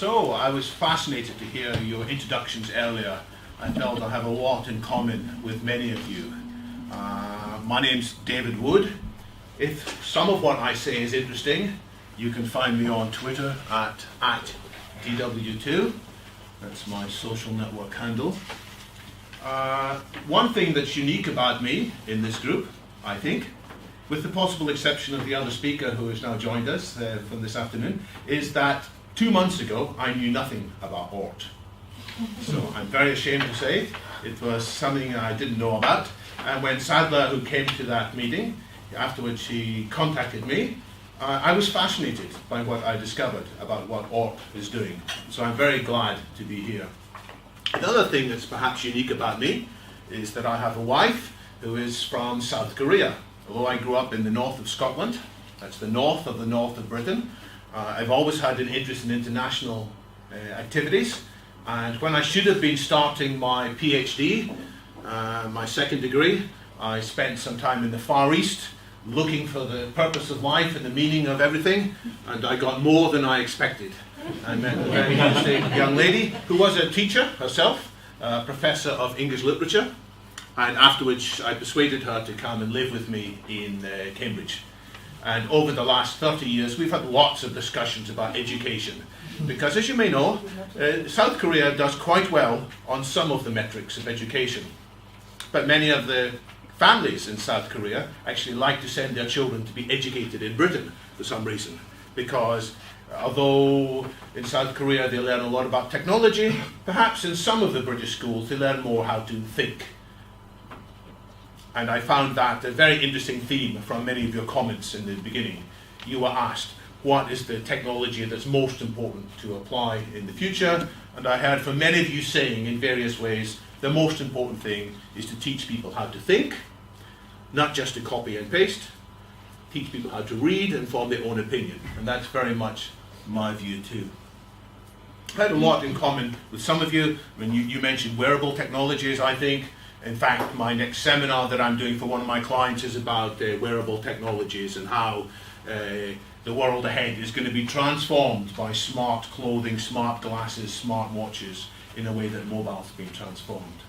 So I was fascinated to hear your introductions earlier. I felt I have a lot in common with many of you. My name's David Wood. If some of what I say is interesting, you can find me on Twitter at DW2. That's my social network handle. One thing that's unique about me in this group, I think, with the possible exception of the other speaker who has now joined us from this afternoon, is that 2 months ago I knew nothing about art. So I'm very ashamed to say it was something I didn't know about. And when Sadler, who came to that meeting, afterwards he contacted me, I was fascinated by what I discovered about what art is doing. So I'm very glad to be here. Another thing that's perhaps unique about me is that I have a wife who is from South Korea. Although I grew up in the north of Scotland, that's the north of Britain, I've always had an interest in international activities. And when I should have been starting my PhD, my second degree, I spent some time in the Far East looking for the purpose of life and the meaning of everything, and I got more than I expected. I met a very interesting young lady who was a teacher herself, a professor of English literature, and afterwards I persuaded her to come and live with me in Cambridge. And over the last 30 years we've had lots of discussions about education, because as you may know, South Korea does quite well on some of the metrics of education, but many of the families in South Korea actually like to send their children to be educated in Britain for some reason, because although in South Korea they learn a lot about technology, perhaps in some of the British schools they learn more how to think. And I found that a very interesting theme from many of your comments in the beginning. You were asked, what is the technology that's most important to apply in the future? And I heard from many of you saying in various ways, the most important thing is to teach people how to think, not just to copy and paste, teach people how to read and form their own opinion. And that's very much my view too. I had a lot in common with some of you. I mean, you mentioned wearable technologies, I think. In fact, my next seminar that I'm doing for one of my clients is about wearable technologies and how the world ahead is going to be transformed by smart clothing, smart glasses, smart watches, in a way that mobile's been transformed.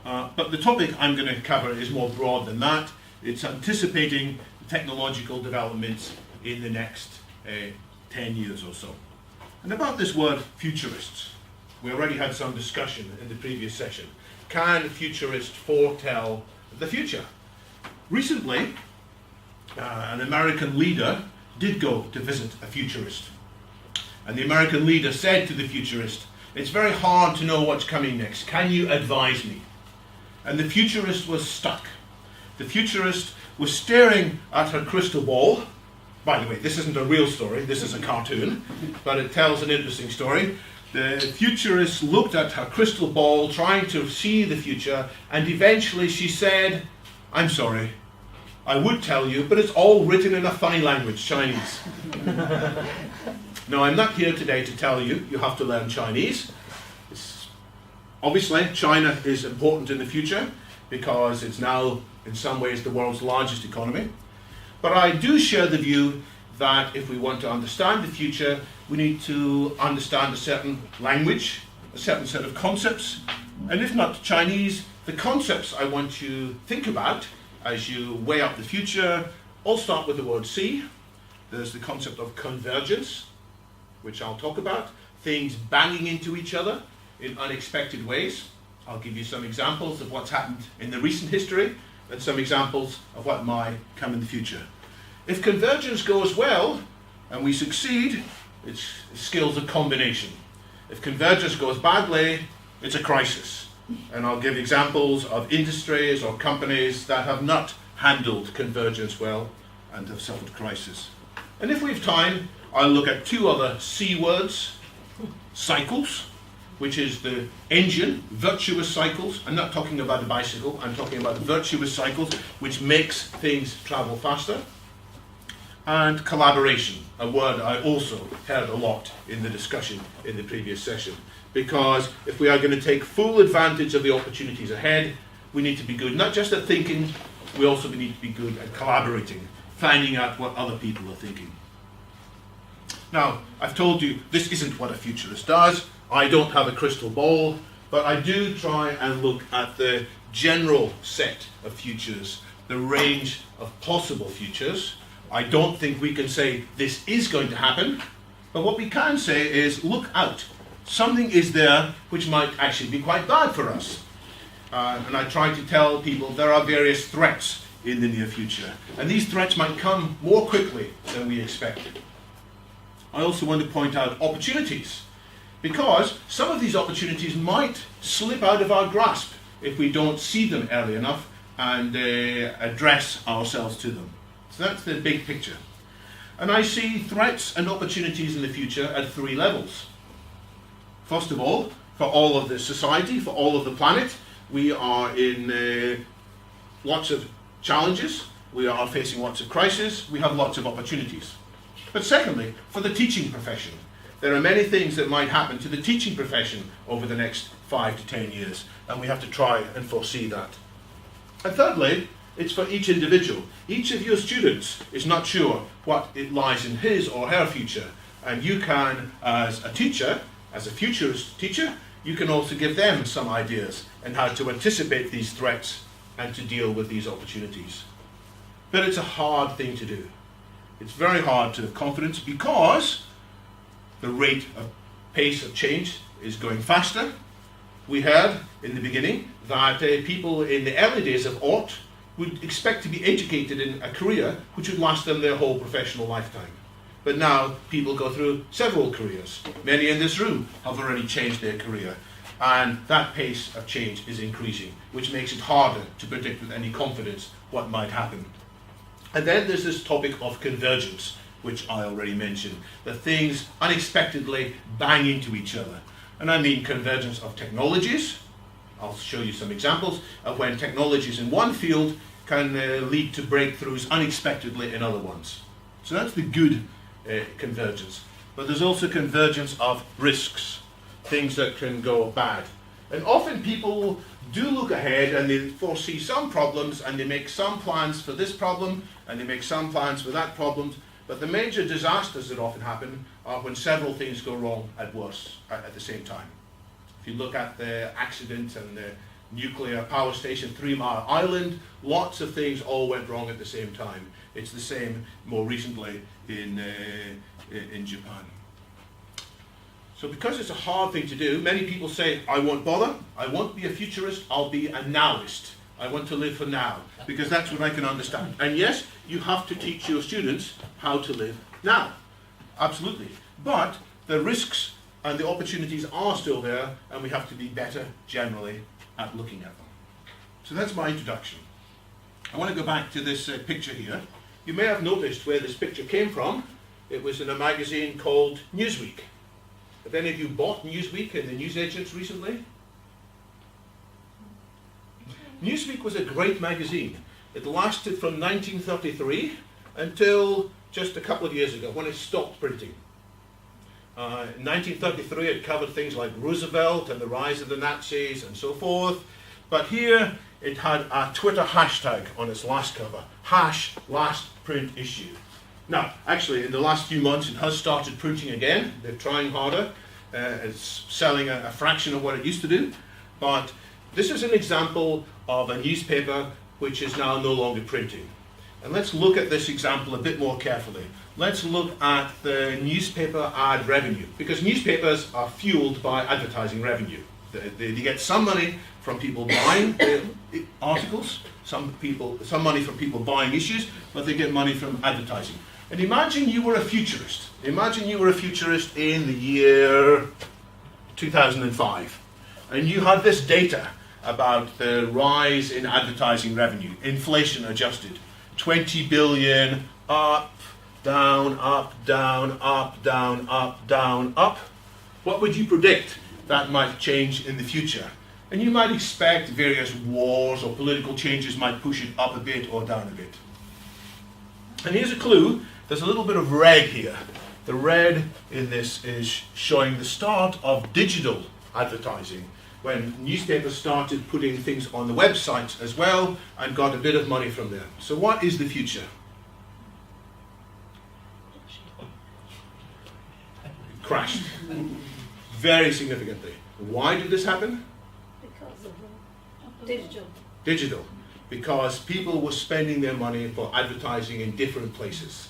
But the topic I'm going to cover is more broad than that. It's anticipating technological developments in the next 10 years or so. And about this word futurists, we already had some discussion in the previous session. Can futurists foretell the future? Recently, an American leader did go to visit a futurist. And the American leader said to the futurist, "It's very hard to know what's coming next. Can you advise me?" And the futurist was stuck. The futurist was staring at her crystal ball. By the way, this isn't a real story, this is a cartoon, but it tells an interesting story. The futurist looked at her crystal ball, trying to see the future, and eventually she said, "I'm sorry, I would tell you, but it's all written in a funny language, Chinese." Now, I'm not here today to tell you you have to learn Chinese. Obviously, China is important in the future because it's now, in some ways, the world's largest economy. But I do share the view that if we want to understand the future, we need to understand a certain language, a certain set of concepts, and if not Chinese, the concepts I want you to think about as you weigh up the future all start with the word C. There's the concept of convergence, which I'll talk about, things banging into each other in unexpected ways. I'll give you some examples of what's happened in the recent history and some examples of what might come in the future. If convergence goes well and we succeed, it's skills of combination. If convergence goes badly, it's a crisis. And I'll give examples of industries or companies that have not handled convergence well and have suffered crisis. And if we have time, I'll look at two other C words: cycles, which is the engine, virtuous cycles. I'm not talking about a bicycle, I'm talking about virtuous cycles, which makes things travel faster. And collaboration, a word I also heard a lot in the discussion in the previous session. Because if we are going to take full advantage of the opportunities ahead, we need to be good not just at thinking, we also need to be good at collaborating, finding out what other people are thinking. Now, I've told you this isn't what a futurist does. I don't have a crystal ball, but I do try and look at the general set of futures, the range of possible futures. I don't think we can say this is going to happen, but what we can say is look out. Something is there which might actually be quite bad for us. And I try to tell people there are various threats in the near future, and these threats might come more quickly than we expected. I also want to point out opportunities, because some of these opportunities might slip out of our grasp if we don't see them early enough and address ourselves to them. So that's the big picture. And I see threats and opportunities in the future at 3 levels. First of all, for all of the society, for all of the planet, we are in lots of challenges, we are facing lots of crises, we have lots of opportunities. But secondly, for the teaching profession, there are many things that might happen to the teaching profession over the next 5 to 10 years, and we have to try and foresee that. And thirdly, it's for each individual. Each of your students is not sure what it lies in his or her future, and you can, as a teacher, as a futurist teacher, you can also give them some ideas on how to anticipate these threats and to deal with these opportunities. But it's a hard thing to do. It's very hard to have confidence because the rate of pace of change is going faster. We heard in the beginning that people in the early days of art would expect to be educated in a career which would last them their whole professional lifetime. But now people go through several careers. Many in this room have already changed their career, and that pace of change is increasing, which makes it harder to predict with any confidence what might happen. And then there's this topic of convergence, which I already mentioned, that things unexpectedly bang into each other. And I mean convergence of technologies. I'll show you some examples of when technologies in one field can lead to breakthroughs unexpectedly in other ones. So that's the good convergence. But there's also convergence of risks, things that can go bad. And often people do look ahead and they foresee some problems and they make some plans for this problem and they make some plans for that problem. But the major disasters that often happen are when several things go wrong at once at the same time. If you look at the accident and the nuclear power station 3 Mile Island, lots of things all went wrong at the same time. It's the same more recently in Japan. So because it's a hard thing to do, many people say, I won't bother, I won't be a futurist, I'll be a nowist. I want to live for now, because that's what I can understand. And yes, you have to teach your students how to live now. Absolutely. But the risks and the opportunities are still there, and we have to be better generally at looking at them. So that's my introduction. I want to go back to this picture here. You may have noticed where this picture came from. It was in a magazine called Newsweek. Have any of you bought Newsweek in the newsagents recently? Newsweek was a great magazine. It lasted from 1933 until just a couple of years ago when it stopped printing. In 1933 it covered things like Roosevelt and the rise of the Nazis and so forth. But here it had a Twitter hashtag on its last cover, #LastPrintIssue. Now, actually, in the last few months, it has started printing again. They're trying harder. It's selling a fraction of what it used to do. But this is an example of a newspaper which is now no longer printing. And let's look at this example a bit more carefully. Let's look at the newspaper ad revenue, because newspapers are fueled by advertising revenue. They get some money from people buying articles, some money from people buying issues, but they get money from advertising. And imagine you were a futurist. Imagine you were a futurist in the year 2005, and you had this data about the rise in advertising revenue, inflation adjusted, 20 billion, up, down, up, down, up, down, up, down, up. What would you predict that might change in the future? And you might expect various wars or political changes might push it up a bit or down a bit. And here's a clue. There's a little bit of red here. The red in this is showing the start of digital advertising, when newspapers started putting things on the websites as well and got a bit of money from there. So what is the future? crashed very significantly. Why did this happen? Because of digital. Digital. Because people were spending their money for advertising in different places.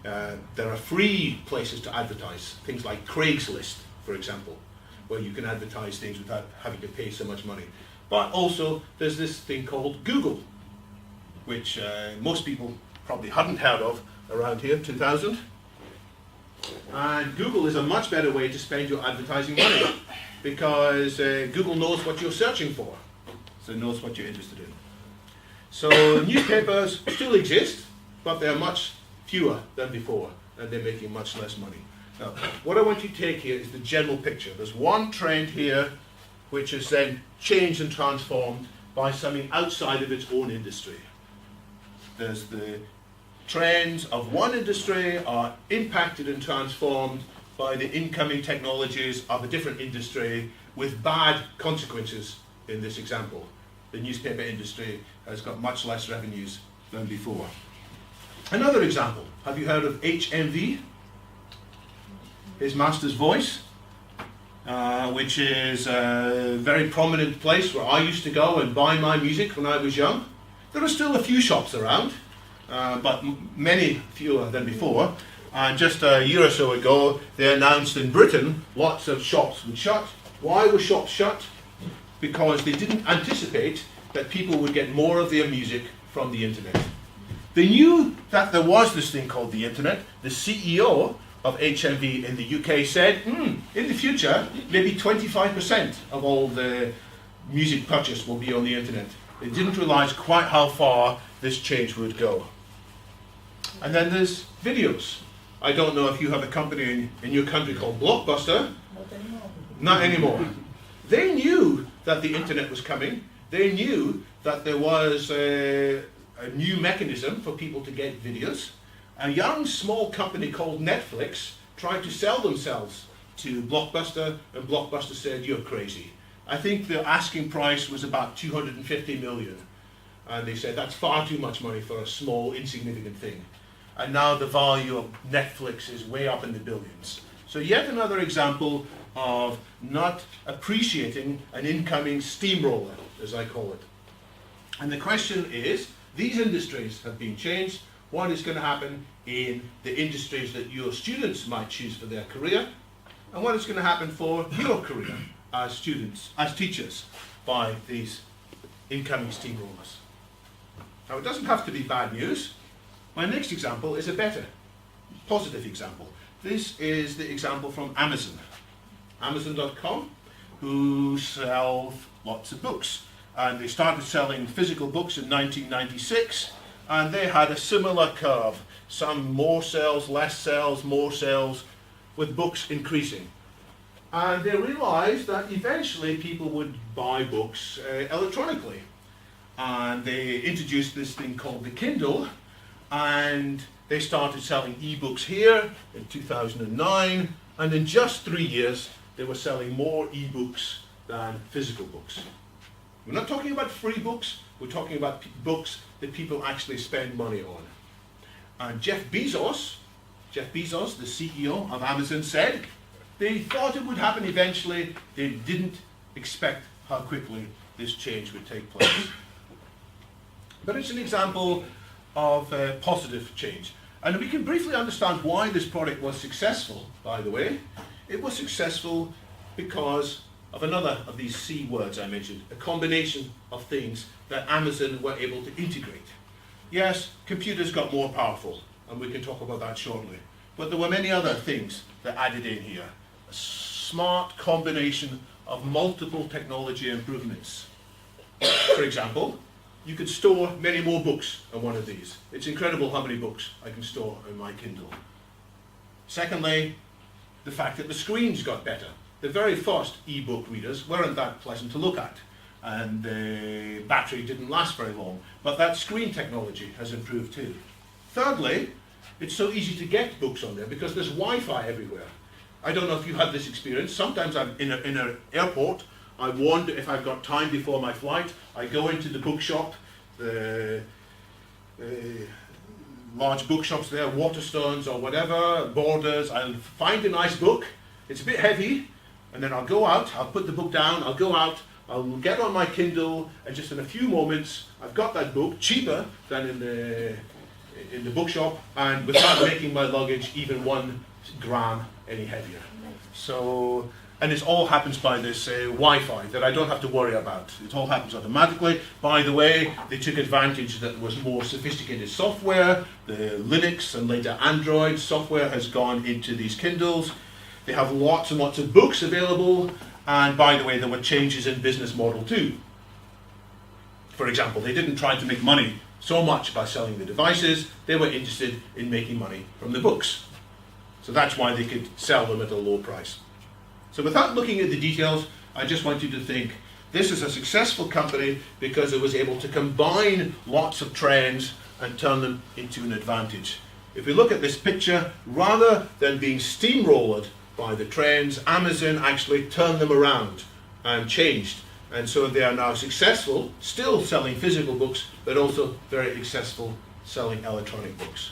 There are free places to advertise, things like Craigslist, for example, where you can advertise things without having to pay so much money. But also, there's this thing called Google, which most people probably hadn't heard of around here, 2000. And Google is a much better way to spend your advertising money, because Google knows what you're searching for, so it knows what you're interested in. So newspapers still exist, but they're much fewer than before, and they're making much less money. Now, what I want you to take here is the general picture. There's one trend here which is then changed and transformed by something outside of its own industry. There's the trends of one industry are impacted and transformed by the incoming technologies of a different industry with bad consequences in this example. The newspaper industry has got much less revenues than before. Another example, have you heard of HMV? His Master's Voice, which is a very prominent place where I used to go and buy my music when I was young. There are still a few shops around, but many fewer than before. And just a year or so ago, they announced in Britain lots of shops would shut. Why were shops shut? Because they didn't anticipate that people would get more of their music from the internet. They knew that there was this thing called the internet. The CEO of HMV in the UK said, in the future, maybe 25% of all the music purchased will be on the internet. They didn't realize quite how far this change would go. And then there's videos. I don't know if you have a company in your country called Blockbuster. Not anymore. Not anymore. They knew that the internet was coming. They knew that there was a new mechanism for people to get videos. A young small company called Netflix tried to sell themselves to Blockbuster, and Blockbuster said, "You're crazy." I think the asking price was about 250 million. And they said, that's far too much money for a small, insignificant thing. And now the value of Netflix is way up in the billions. So yet another example of not appreciating an incoming steamroller, as I call it. And the question is, these industries have been changed. What is going to happen in the industries that your students might choose for their career? And what is going to happen for your career as students, as teachers, by these incoming steamrollers? Now, it doesn't have to be bad news. My next example is a better, positive example. This is the example from Amazon. Amazon.com, who sell lots of books. And they started selling physical books in 1996, and they had a similar curve. Some more sales, less sales, more sales, with books increasing. And they realized that eventually people would buy books electronically. And they introduced this thing called the Kindle, and they started selling ebooks here in 2009, and in just 3 years they were selling more ebooks than physical books. We're not talking about free books, we're talking about books that people actually spend money on. And Jeff Bezos, the CEO of Amazon, said they thought it would happen eventually. They didn't expect how quickly this change would take place. But it's an example of positive change. And we can briefly understand why this product was successful, by the way. It was successful because of another of these C words I mentioned, a combination of things that Amazon were able to integrate. Yes, computers got more powerful, and we can talk about that shortly. But there were many other things that added in here. A smart combination of multiple technology improvements. For example, you could store many more books on one of these. It's incredible how many books I can store in my Kindle. Secondly, the fact that the screens got better. The very first e-book readers weren't that pleasant to look at, and the battery didn't last very long, but that screen technology has improved too. Thirdly, it's so easy to get books on there because there's Wi-Fi everywhere. I don't know if you had this experience. Sometimes I'm in an airport, I wonder if I've got time before my flight. I go into the bookshop, the large bookshops there, Waterstones or whatever, Borders. I'll find a nice book. It's a bit heavy, and then I'll go out, I'll put the book down, I'll go out, I'll get on my Kindle, and just in a few moments, I've got that book cheaper than in the bookshop, and without making my luggage even 1 gram any heavier. So, and it all happens by this Wi-Fi that I don't have to worry about. It all happens automatically. By the way, they took advantage that there was more sophisticated software. The Linux and later Android software has gone into these Kindles. They have lots and lots of books available. And by the way, there were changes in business model too. For example, they didn't try to make money so much by selling the devices. They were interested in making money from the books. So that's why they could sell them at a low price. So without looking at the details, I just want you to think this is a successful company because it was able to combine lots of trends and turn them into an advantage. If we look at this picture, rather than being steamrolled by the trends, Amazon actually turned them around and changed. And so they are now successful, still selling physical books, but also very successful selling electronic books.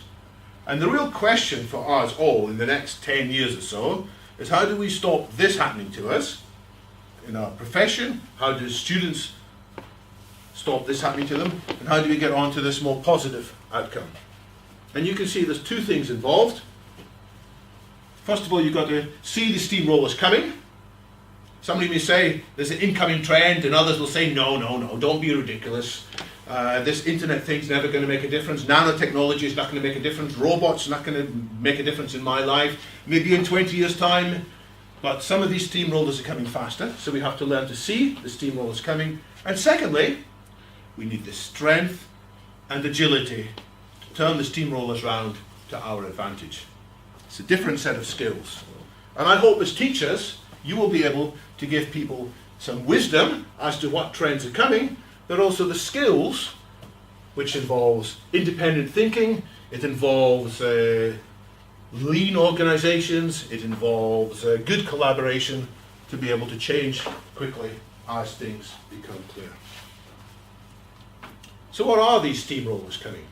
And the real question for us all in the next 10 years or so is how do we stop this happening to us in our profession? How do students stop this happening to them? And how do we get on to this more positive outcome? And you can see there's 2 things involved. First of all, you've got to see the steamrollers coming. Somebody may say there's an incoming trend, and others will say, no, don't be ridiculous. This internet thing's never going to make a difference. Nanotechnology is not going to make a difference. Robots are not going to make a difference in my life. Maybe in 20 years' time. But some of these steamrollers are coming faster, so we have to learn to see the steamrollers coming. And secondly, we need the strength and agility to turn the steamrollers round to our advantage. It's a different set of skills. And I hope as teachers, you will be able to give people some wisdom as to what trends are coming, but also the skills, which involves independent thinking, it involves lean organizations, it involves good collaboration to be able to change quickly as things become clear. So what are these steamrollers coming?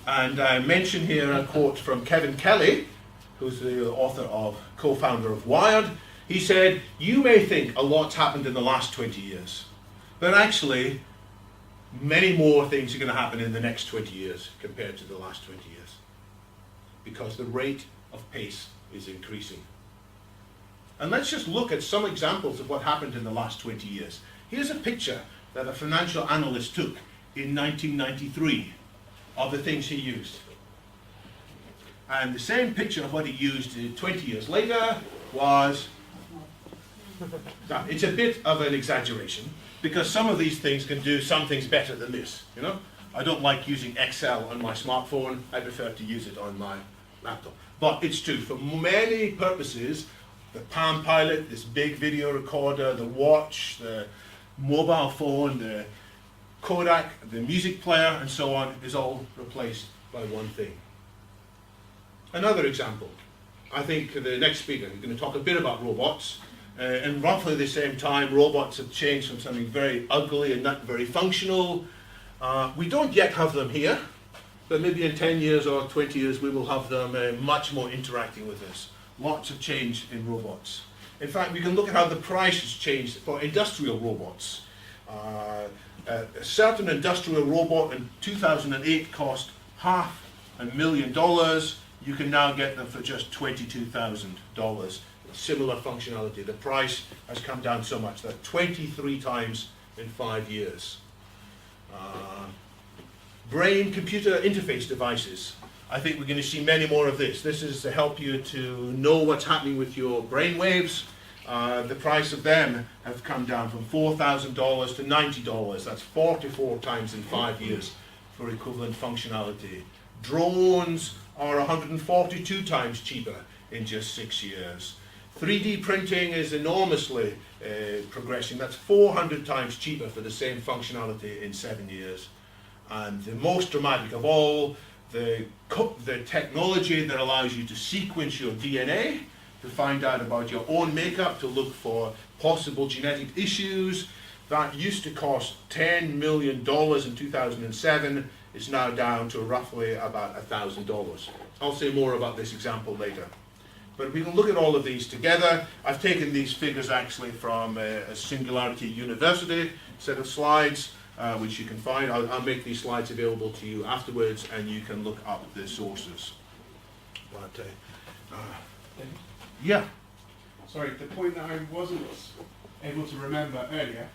And I mention here a quote from Kevin Kelly, who's the author of, co-founder of Wired. He said, you may think a lot's happened in the last 20 years, but actually many more things are going to happen in the next 20 years compared to the last 20 years, because the rate of pace is increasing. And let's just look at some examples of what happened in the last 20 years. Here's a picture that a financial analyst took in 1993 of the things he used. And the same picture of what he used 20 years later was, now, it's a bit of an exaggeration, because some of these things can do some things better than this, you know? I don't like using Excel on my smartphone, I prefer to use it on my laptop. But it's true, for many purposes, the Palm Pilot, this big video recorder, the watch, the mobile phone, the Kodak, the music player, and so on, is all replaced by one thing. Another example, I think the next speaker is going to talk a bit about robots. In roughly the same time, robots have changed from something very ugly and not very functional. We don't yet have them here, but maybe in 10 years or 20 years we will have them much more interacting with us. Lots of change in robots. In fact, we can look at how the price has changed for industrial robots. A certain industrial robot in 2008 cost $500,000. You can now get them for just $22,000. Similar functionality. The price has come down so much that 23 times in 5 years. Brain-computer interface devices. I think we're going to see many more of this. This is to help you to know what's happening with your brain waves. The price of them have come down from $4,000 to $90. That's 44 times in 5 years for equivalent functionality. Drones are 142 times cheaper in just 6 years. 3D printing is enormously progressing. That's 400 times cheaper for the same functionality in 7 years. And the most dramatic of all, the technology that allows you to sequence your DNA to find out about your own makeup, to look for possible genetic issues. That used to cost $10 million in 2007. It's now down to roughly about $1,000. I'll say more about this example later. But we can look at all of these together. I've taken these figures actually from a Singularity University set of slides, which you can find. I'll make these slides available to you afterwards, and you can look up the sources. But, yeah. Sorry, the point that I wasn't able to remember earlier,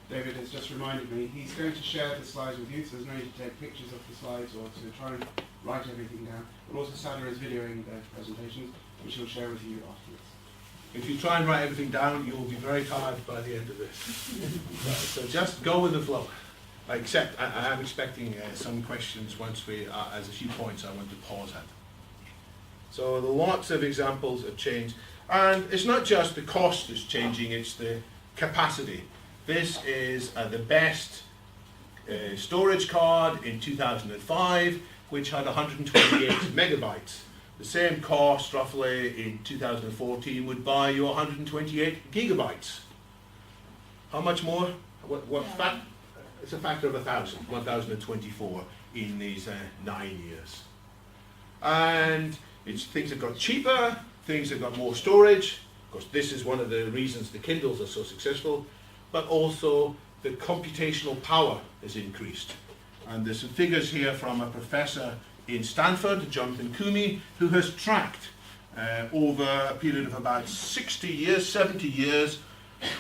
David has just reminded me, he's going to share the slides with you, so there's no need to take pictures of the slides or to try and write everything down. But also Sada is videoing the presentations, which he'll share with you afterwards. If you try and write everything down, you will be very tired by the end of this. So just go with the flow. Except I am expecting some questions once we, as a few points I want to pause at. So lots of examples of change. And it's not just the cost that's changing, it's the capacity. This is the best storage card in 2005, which had 128 megabytes. The same cost, roughly, in 2014 would buy you 128 gigabytes. How much more? It's a factor of 1,024 in these 9 years. And things have got cheaper, things have got more storage. Of course, this is one of the reasons the Kindles are so successful, but also the computational power has increased. And there's some figures here from a professor in Stanford, Jonathan Coomey, who has tracked over a period of about 60 years, 70 years,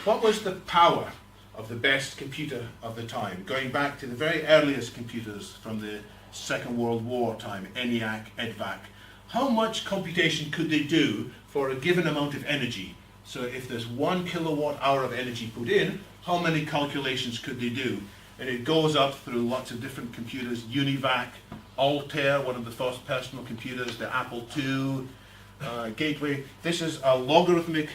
what was the power of the best computer of the time, going back to the very earliest computers from the Second World War time, ENIAC, EDVAC. How much computation could they do for a given amount of energy? So if there's 1 kilowatt hour of energy put in, how many calculations could they do? And it goes up through lots of different computers, UNIVAC, Altair, one of the first personal computers, the Apple II, Gateway. This is a logarithmic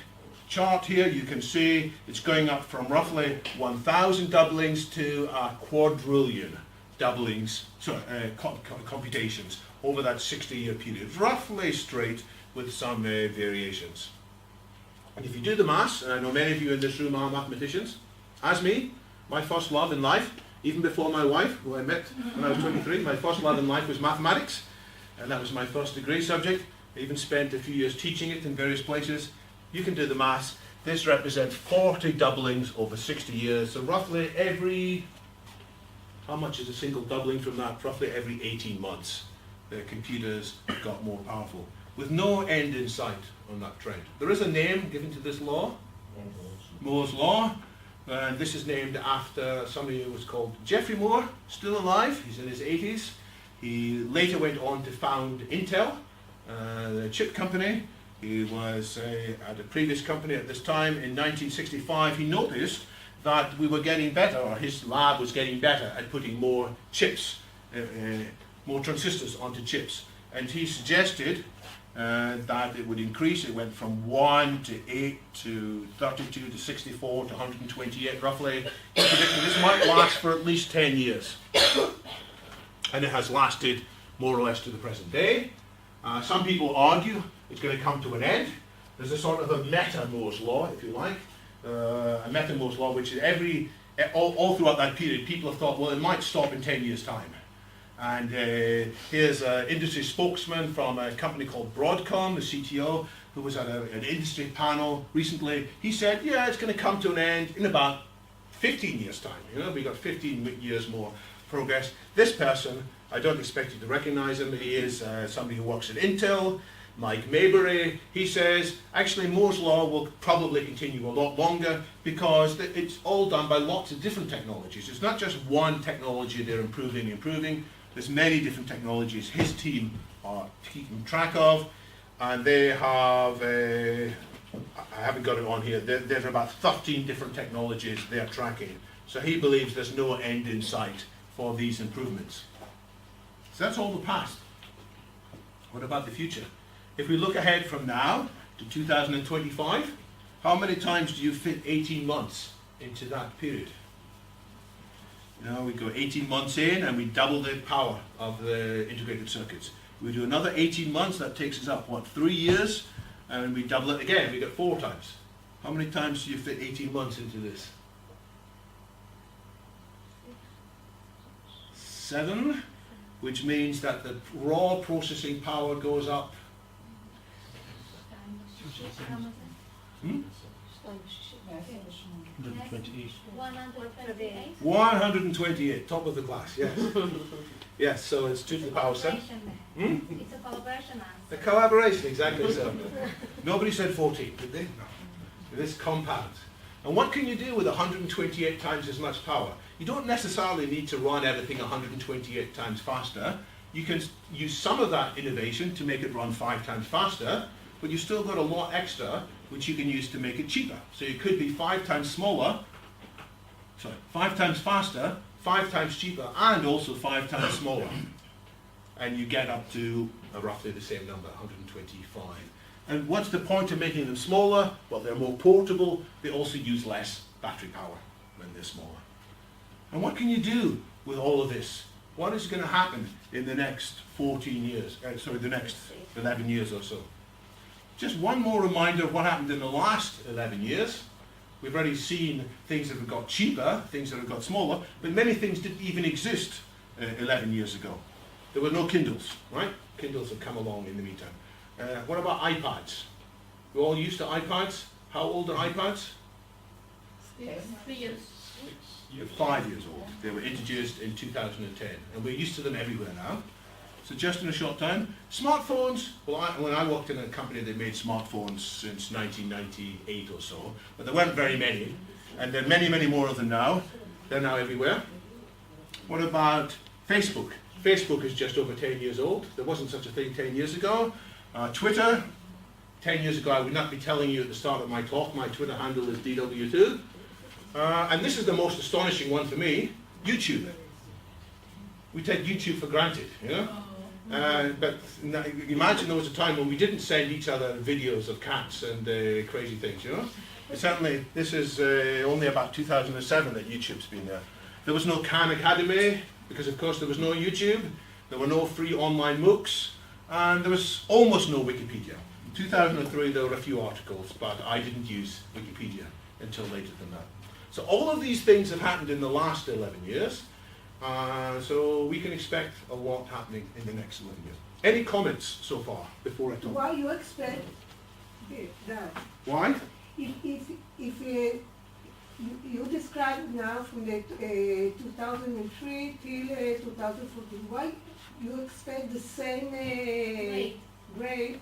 chart here. You can see it's going up from roughly 1,000 doublings to a quadrillion doublings, computations over that 60-year period, roughly straight with some variations. And if you do the maths, and I know many of you in this room are mathematicians, as me, my first love in life, even before my wife, who I met when I was 23, my first love in life was mathematics, and that was my first degree subject. I even spent a few years teaching it in various places. You can do the maths. This represents 40 doublings over 60 years, so roughly every, how much is a single doubling from that? Roughly every 18 months, the computers got more powerful, with no end in sight on that trend. There is a name given to this law, Moore's Law. And this is named after somebody who was called Geoffrey Moore, still alive. He's in his 80s. He later went on to found Intel, the chip company. He was at a previous company at this time. In 1965, he noticed that we were getting better, or his lab was getting better at putting more chips, more transistors onto chips. And he suggested that it would increase. It went from 1 to 8 to 32 to 64 to 128 roughly. He predicted this might last for at least 10 years. And it has lasted more or less to the present day. Some people argue it's going to come to an end. There's a sort of a meta-Moore's law, if you like. A meta-Moore's law, which is all throughout that period, people have thought, well, it might stop in 10 years' time. And here's an industry spokesman from a company called Broadcom, the CTO, who was at an industry panel recently. He said, yeah, it's going to come to an end in about 15 years' time. You know, we've got 15 years more progress. This person, I don't expect you to recognize him. He is somebody who works at Intel, Mike Maybury. He says, actually, Moore's Law will probably continue a lot longer because it's all done by lots of different technologies. It's not just one technology they're improving. There's many different technologies his team are keeping track of, and they have, I haven't got it on here, there's about 13 different technologies they're tracking. So he believes there's no end in sight for these improvements. So that's all the past. What about the future? If we look ahead from now to 2025, how many times do you fit 18 months into that period? Now we go 18 months in and we double the power of the integrated circuits. We do another 18 months, that takes us up, 3 years, and we double it again, we get 4 times. How many times do you fit 18 months into this? 7? which means that the raw processing power goes up. Hmm? 128. 128. 128, top of the class, yes. Yes, so it's 2 to the power 7. Hmm? It's a collaboration The answer. collaboration, exactly so. Nobody said 14, did they? No. It is compound. And what can you do with 128 times as much power? You don't necessarily need to run everything 128 times faster. You can use some of that innovation to make it run 5 times faster, but you've still got a lot extra which you can use to make it cheaper. So it could be 5 times smaller, 5 times faster, 5 times cheaper, and also 5 times smaller. And you get up to roughly the same number, 125. And what's the point of making them smaller? Well, they're more portable. They also use less battery power when they're smaller. And what can you do with all of this? What is going to happen in the next 14 years? The next 11 years or so. Just one more reminder of what happened in the last 11 years. We've already seen things that have got cheaper, things that have got smaller, but many things didn't even exist 11 years ago. There were no Kindles, right? Kindles have come along in the meantime. What about iPads? We're all used to iPads. How old are iPads? 3 years. You're 5 years old. They were introduced in 2010, and we're used to them everywhere now. So just in a short time, smartphones. Well, when I worked in a company that made smartphones since 1998 or so, but there weren't very many, and there are many, many more of them now. They're now everywhere. What about Facebook? Facebook is just over 10 years old. There wasn't such a thing 10 years ago. Twitter, 10 years ago I would not be telling you at the start of my talk, my Twitter handle is DW2. And this is the most astonishing one for me, YouTube. We take YouTube for granted, you know? But imagine there was a time when we didn't send each other videos of cats and crazy things, you know? Certainly, this is only about 2007 that YouTube's been there. There was no Khan Academy, because of course there was no YouTube. There were no free online MOOCs, and there was almost no Wikipedia. In 2003 there were a few articles, but I didn't use Wikipedia until later than that. So all of these things have happened in the last 11 years. So we can expect a lot happening in the next 11 years. Any comments so far before I talk? Why you expect that? Why? If you describe now from the 2003 till 2014, why you expect the same grade?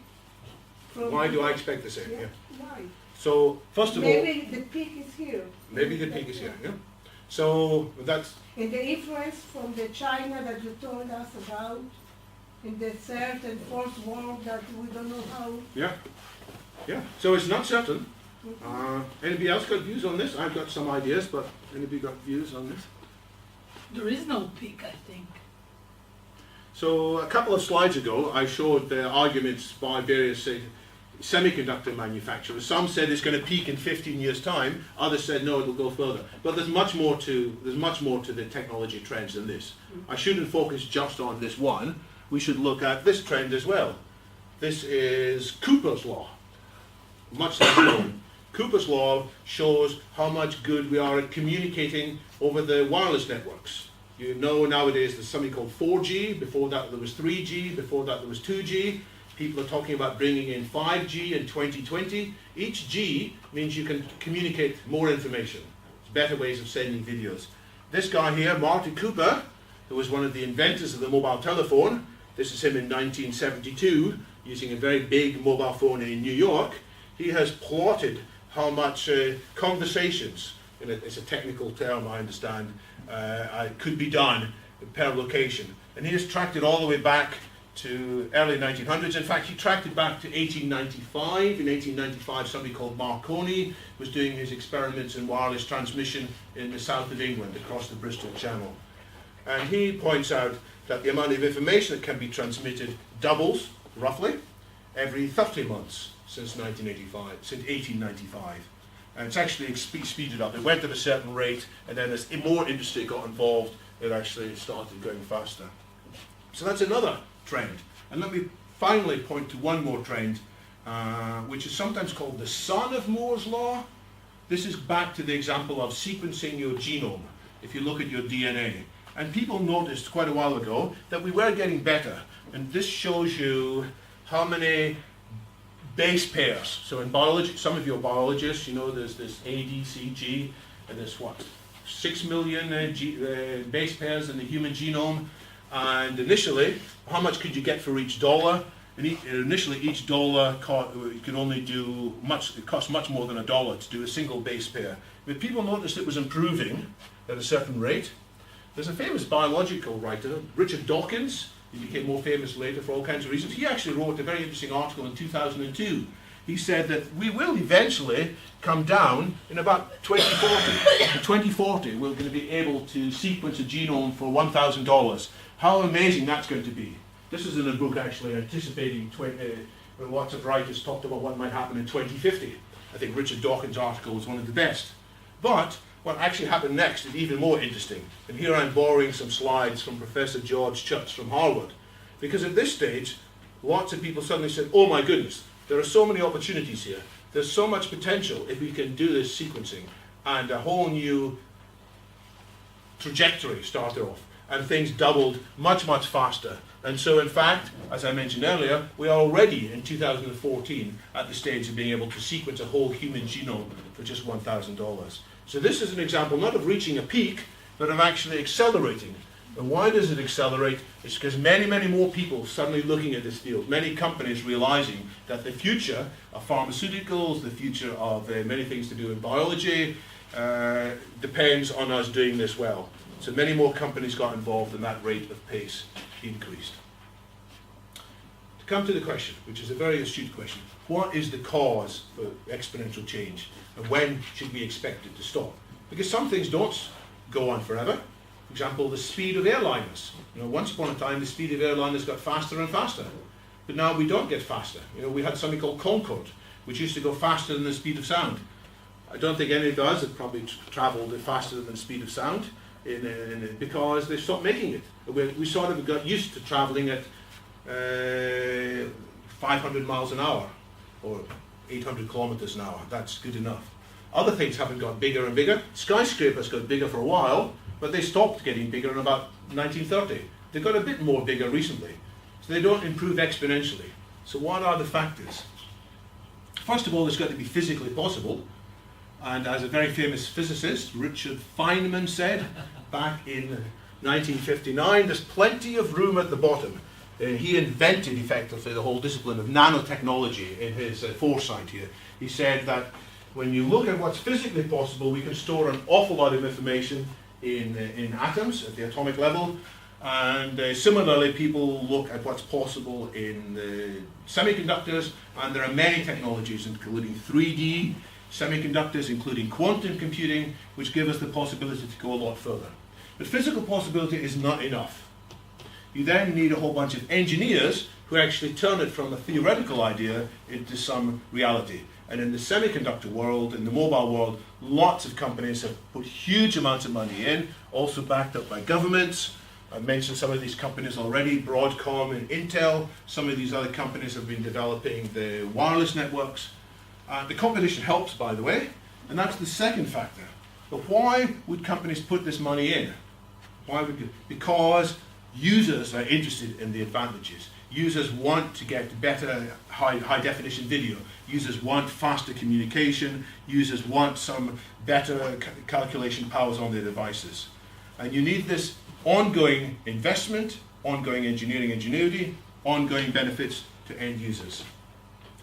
From Why do I expect the same? Yeah. Yeah. Why? So first of all, Maybe the peak is here. maybe the peak is here. Yeah. So that's And the influence from the China that you told us about, in the third and fourth world that we don't know how. yeah. So it's not certain. Anybody else got views on this? I've got some ideas, but anybody got views on this? There is no peak, I think. So a couple of slides ago, I showed the arguments by various semiconductor manufacturers. Some said it's going to peak in 15 years' time. Others said no, it'll go further. But there's much more to the technology trends than this. I shouldn't focus just on this one. We should look at this trend as well. This is Cooper's law. Much less known. Cooper's law shows how much good we are at communicating over the wireless networks. You know nowadays there's something called 4G, before that there was 3G, before that there was 2G. People are talking about bringing in 5G in 2020. Each G means you can communicate more information. It's better ways of sending videos. This guy here, Marty Cooper, who was one of the inventors of the mobile telephone, this is him in 1972, using a very big mobile phone in New York. He has plotted how much conversations, and it's a technical term I understand, could be done per location. And he has tracked it all the way back to early 1900s. In fact, he tracked it back to 1895. In 1895, somebody called Marconi was doing his experiments in wireless transmission in the south of England, across the Bristol Channel. And he points out that the amount of information that can be transmitted doubles, roughly, every 30 months since 1895. And it's actually speeded up. It went at a certain rate, and then as more industry got involved, it actually started going faster. So that's another trend. And let me finally point to one more trend, which is sometimes called the son of Moore's law. This is back to the example of sequencing your genome. If you look at your DNA, And people noticed quite a while ago that we were getting better. And this shows you how many base pairs. So in biology, some of you are biologists, you know there's this A, D, C, G, and there's what? 6 million base pairs in the human genome. And initially, how much could you get for each dollar? And initially, each dollar could only do much. It cost much more than $1 to do a single base pair. But people noticed it was improving at a certain rate. There's a famous biological writer, Richard Dawkins. He became more famous later for all kinds of reasons. He actually wrote a very interesting article in 2002. He said that we will eventually come down in about 2040. In 2040, we're going to be able to sequence a genome for $1,000. How amazing that's going to be. This is in a book actually anticipating where lots of writers talked about what might happen in 2050. I think Richard Dawkins' article was one of the best. But what actually happened next is even more interesting. And here I'm borrowing some slides from Professor George Chutz from Harvard. Because at this stage, lots of people suddenly said, oh my goodness, there are so many opportunities here. There's so much potential if we can do this sequencing. And a whole new trajectory started off. And things doubled much, much faster. And so, in fact, as I mentioned earlier, we are already in 2014 at the stage of being able to sequence a whole human genome for just $1,000. So this is an example not of reaching a peak, but of actually accelerating. And why does it accelerate? It's because many, many more people suddenly looking at this field, many companies realizing that the future of pharmaceuticals, the future of many things to do in biology, depends on us doing this well. So many more companies got involved and that rate of pace increased. To come to the question, which is a very astute question, what is the cause for exponential change and when should we expect it to stop? Because some things don't go on forever. For example, the speed of airliners. You know, once upon a time the speed of airliners got faster and faster, but now we don't get faster. You know, we had something called Concorde, which used to go faster than the speed of sound. I don't think any of us have probably travelled faster than the speed of sound. Because they stopped making it. We sort of got used to travelling at 500 miles an hour or 800 kilometres an hour. That's good enough. Other things haven't got bigger and bigger. Skyscrapers got bigger for a while, but they stopped getting bigger in about 1930. They got a bit more bigger recently. So they don't improve exponentially. So what are the factors? First of all, it's got to be physically possible. And as a very famous physicist, Richard Feynman, said back in 1959, there's plenty of room at the bottom. He invented effectively the whole discipline of nanotechnology in his foresight here. He said that when you look at what's physically possible, we can store an awful lot of information in atoms at the atomic level. And similarly, people look at what's possible in semiconductors, and there are many technologies, including 3D, semiconductors, including quantum computing, which give us the possibility to go a lot further. But physical possibility is not enough. You then need a whole bunch of engineers who actually turn it from a theoretical idea into some reality. And in the semiconductor world, in the mobile world, lots of companies have put huge amounts of money in, also backed up by governments. I've mentioned some of these companies already, Broadcom and Intel. Some of these other companies have been developing the wireless networks. The competition helps, by the way, and that's the second factor. But why would companies put this money in? Because users are interested in the advantages. Users want to get better high definition video. Users want faster communication. Users want some better calculation powers on their devices. And you need this ongoing investment, ongoing engineering ingenuity, ongoing benefits to end users.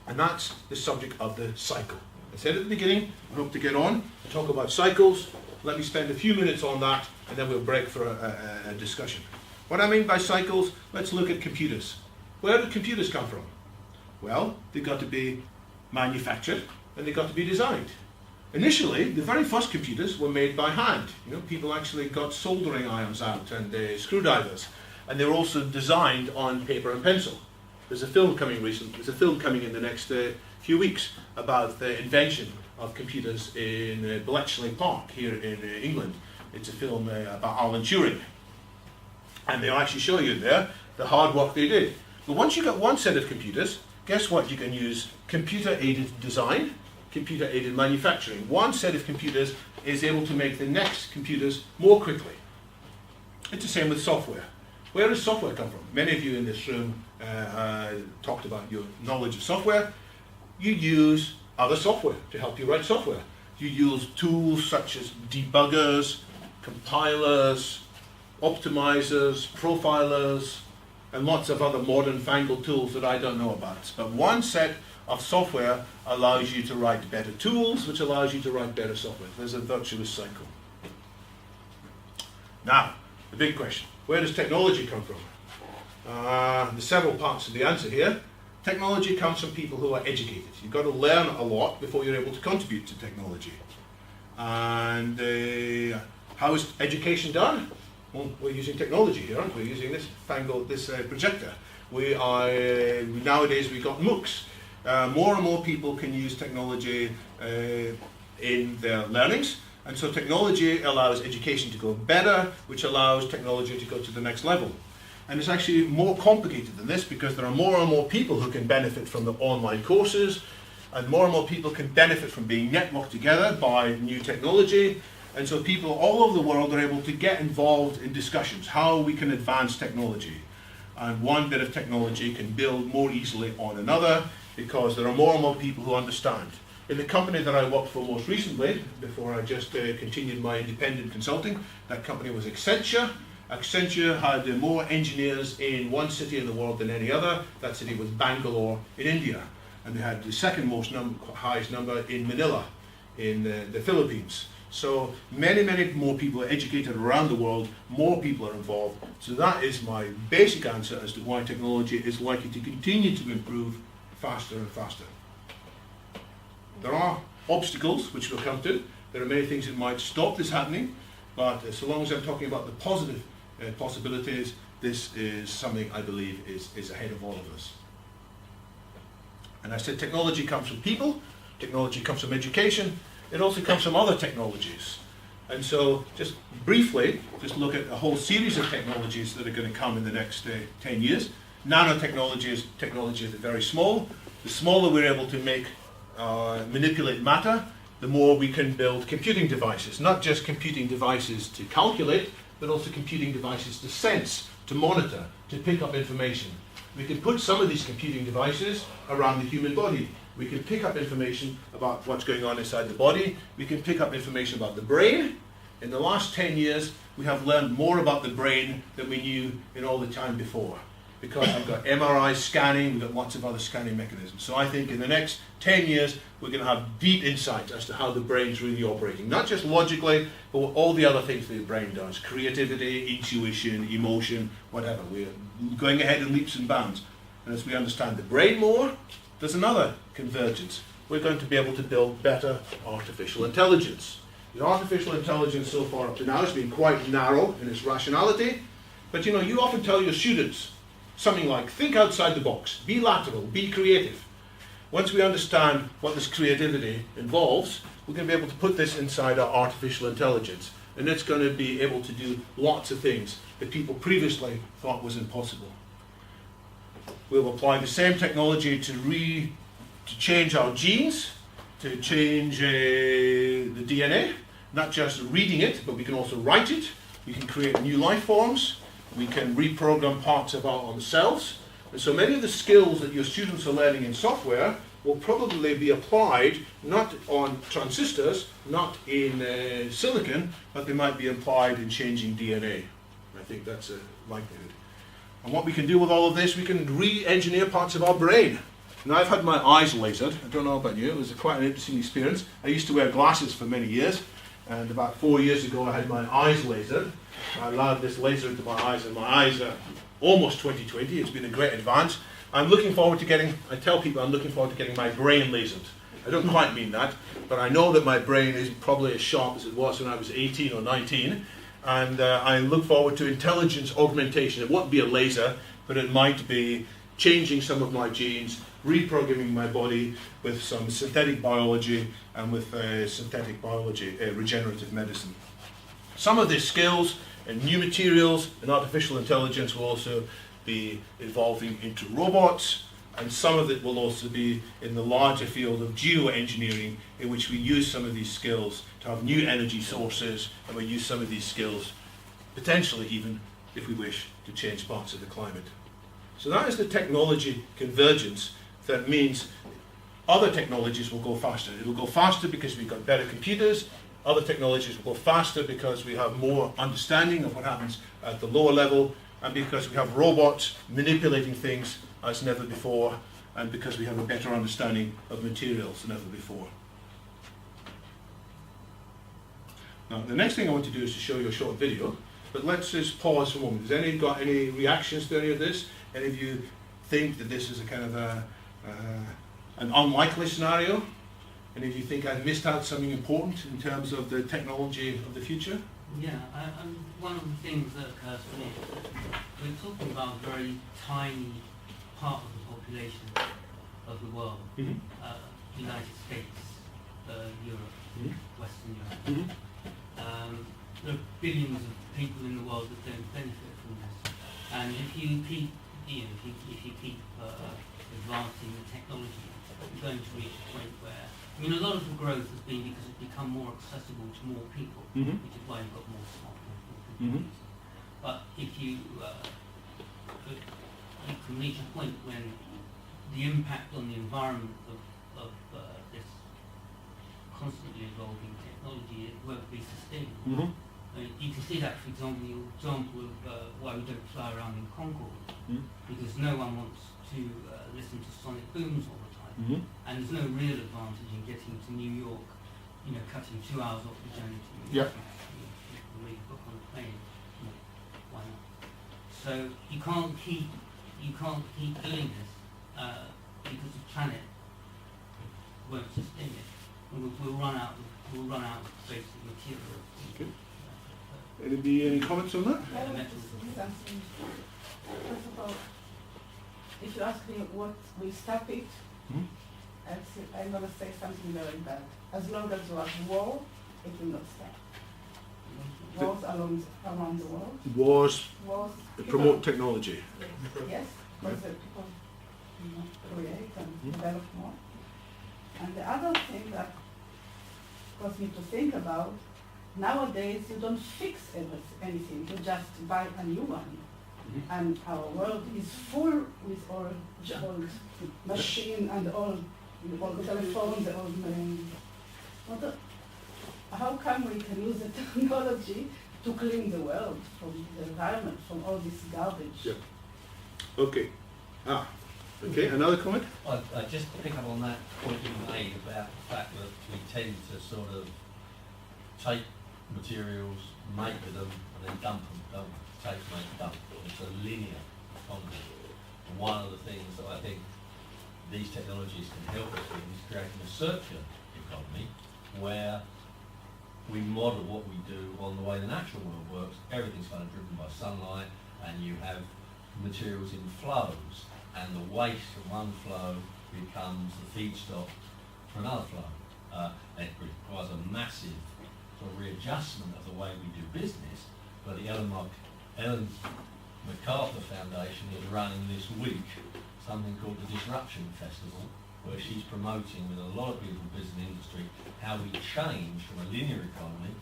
And that's the subject of the cycle. I said at the beginning, I hope to get on and talk about cycles. Let me spend a few minutes on that, and then we'll break for a discussion. What I mean by cycles, let's look at computers. Where did computers come from? Well, they've got to be manufactured, and they've got to be designed. Initially, the very first computers were made by hand. You know, people actually got soldering irons out and screwdrivers, and they were also designed on paper and pencil. There's a film coming in the next few weeks about the invention of computers in Bletchley Park here in England. It's a film about Alan Turing. And they'll actually show you there the hard work they did. But once you get one set of computers, guess what? You can use computer-aided design, computer-aided manufacturing. One set of computers is able to make the next computers more quickly. It's the same with software. Where does software come from? Many of you in this room talked about your knowledge of software. You use other software to help you write software. You use tools such as debuggers, compilers, optimizers, profilers, and lots of other modern fangled tools that I don't know about. But one set of software allows you to write better tools, which allows you to write better software. There's a virtuous cycle. Now, the big question, where does technology come from? There's several parts of the answer here. Technology comes from people who are educated. You've got to learn a lot before you're able to contribute to technology. And how is education done? Well, we're using technology here, aren't we? We're using this projector. Nowadays we've got MOOCs. More and more people can use technology in their learnings. And so technology allows education to go better, which allows technology to go to the next level. And it's actually more complicated than this because there are more and more people who can benefit from the online courses, and more people can benefit from being networked together by new technology. And so people all over the world are able to get involved in discussions, how we can advance technology. And one bit of technology can build more easily on another because there are more and more people who understand. In the company that I worked for most recently, before I just continued my independent consulting, that company was Accenture. Accenture had more engineers in one city in the world than any other. That city was Bangalore in India. And they had the second highest number in Manila, in the Philippines. So many more people are educated around the world, more people are involved. So that is my basic answer as to why technology is likely to continue to improve faster and faster. There are obstacles, which we'll come to. There are many things that might stop this happening, but so long as I'm talking about the positive possibilities, this is something I believe is ahead of all of us. And I said technology comes from people, technology comes from education, it also comes from other technologies. And so just briefly, just look at a whole series of technologies that are going to come in the next 10 years. Nanotechnology is technology that's very small. The smaller we're able to manipulate matter, the more we can build computing devices. Not just computing devices to calculate, but also computing devices to sense, to monitor, to pick up information. We can put some of these computing devices around the human body. We can pick up information about what's going on inside the body. We can pick up information about the brain. In the last 10 years, we have learned more about the brain than we knew in all the time before. Because we've got MRI scanning, we've got lots of other scanning mechanisms. So I think in the next 10 years, we're going to have deep insight as to how the brain's really operating. Not just logically, but all the other things that the brain does. Creativity, intuition, emotion, whatever. We're going ahead in leaps and bounds. And as we understand the brain more, there's another convergence. We're going to be able to build better artificial intelligence. The artificial intelligence so far up to now has been quite narrow in its rationality. But you often tell your students something like, think outside the box, be lateral, be creative. Once we understand what this creativity involves, we're going to be able to put this inside our artificial intelligence. And it's going to be able to do lots of things that people previously thought was impossible. We'll apply the same technology to change our genes, to change the DNA, not just reading it, but we can also write it. We can create new life forms. We can reprogram parts of our own cells. And so many of the skills that your students are learning in software will probably be applied not on transistors, not in silicon, but they might be applied in changing DNA. I think that's a likelihood. And what we can do with all of this, we can re-engineer parts of our brain. Now, I've had my eyes lasered. I don't know about you. It was quite an interesting experience. I used to wear glasses for many years. And about 4 years ago, I had my eyes lasered. I allowed this laser into my eyes, and my eyes are almost 20/20. It's been a great advance. I'm looking forward to getting, I tell people I'm looking forward to getting my brain lasered. I don't quite mean that, but I know that my brain isn't probably as sharp as it was when I was 18 or 19. And I look forward to intelligence augmentation. It won't be a laser, but it might be changing some of my genes, reprogramming my body with some synthetic biology and with synthetic biology, regenerative medicine. Some of these skills and new materials and artificial intelligence will also be evolving into robots, and some of it will also be in the larger field of geoengineering, in which we use some of these skills to have new energy sources, and we use some of these skills potentially even, if we wish, to change parts of the climate. So that is the technology convergence that means other technologies will go faster. It will go faster because we've got better computers. Other technologies will go faster because we have more understanding of what happens at the lower level, and because we have robots manipulating things as never before, and because we have a better understanding of materials than ever before. Now, the next thing I want to do is to show you a short video, but let's just pause for a moment. Has anyone got any reactions to any of this? Any of you think that this is a kind of an unlikely scenario? Any of you think I've missed out something important in terms of the technology of the future? Yeah, one of the things that occurs to me is that we're talking about a very tiny part of the population of the world. Mm-hmm. United States, Europe, Mm-hmm. Western Europe. Mm-hmm. There are billions of people in the world that don't benefit from this. And if you keep, if you keep advancing the technology, you're going to reach a point where, I mean, a lot of the growth has been because it's become more accessible to more people, Mm-hmm. which is why you've got more smartphones, more Mm-hmm. computers. But if you can reach a point when the impact on the environment of this constantly evolving technology, it won't be sustainable. Mm-hmm. I mean, you can see that, for example, of why we don't fly around in Concorde, Mm-hmm. because no one wants to listen to sonic booms all the time. Mm-hmm. And there's no real advantage in getting to New York, cutting 2 hours off the journey to New Yeah. York. You can read a book on a plane. Why not? So you can't keep doing this because the planet won't sustain it. And we'll run out of basic material. Okay. Any comments on that? First of all, if you ask me what will stop it, Hmm? I'm going to say something very bad. As long as you have war, it will not stop. Wars around the world. Wars Wars. promote technology. Yes, because the people create and develop more. And the other thing that caused me to think about, nowadays you don't fix anything, you just buy a new one. And our world is full with old machine and old telephones, how come we can use the technology to clean the world from the environment, from all this garbage? Yeah. Okay. Okay, another comment? Just to pick up on that point you made about the fact that we tend to sort of take materials, make with them, and then dump them, don't we? Take, make, dump. It's a linear economy. And one of the things that I think these technologies can help us with is creating a circular economy where we model what we do on the way the natural world works. Everything's kind of driven by sunlight, and you have materials in flows, and the waste from one flow becomes the feedstock for another flow. It requires a massive sort of readjustment of the way we do business, but the Ellen MacArthur Foundation is running this week something called the Disruption Festival, where she's promoting with a lot of people in the business industry how we change from a linear economy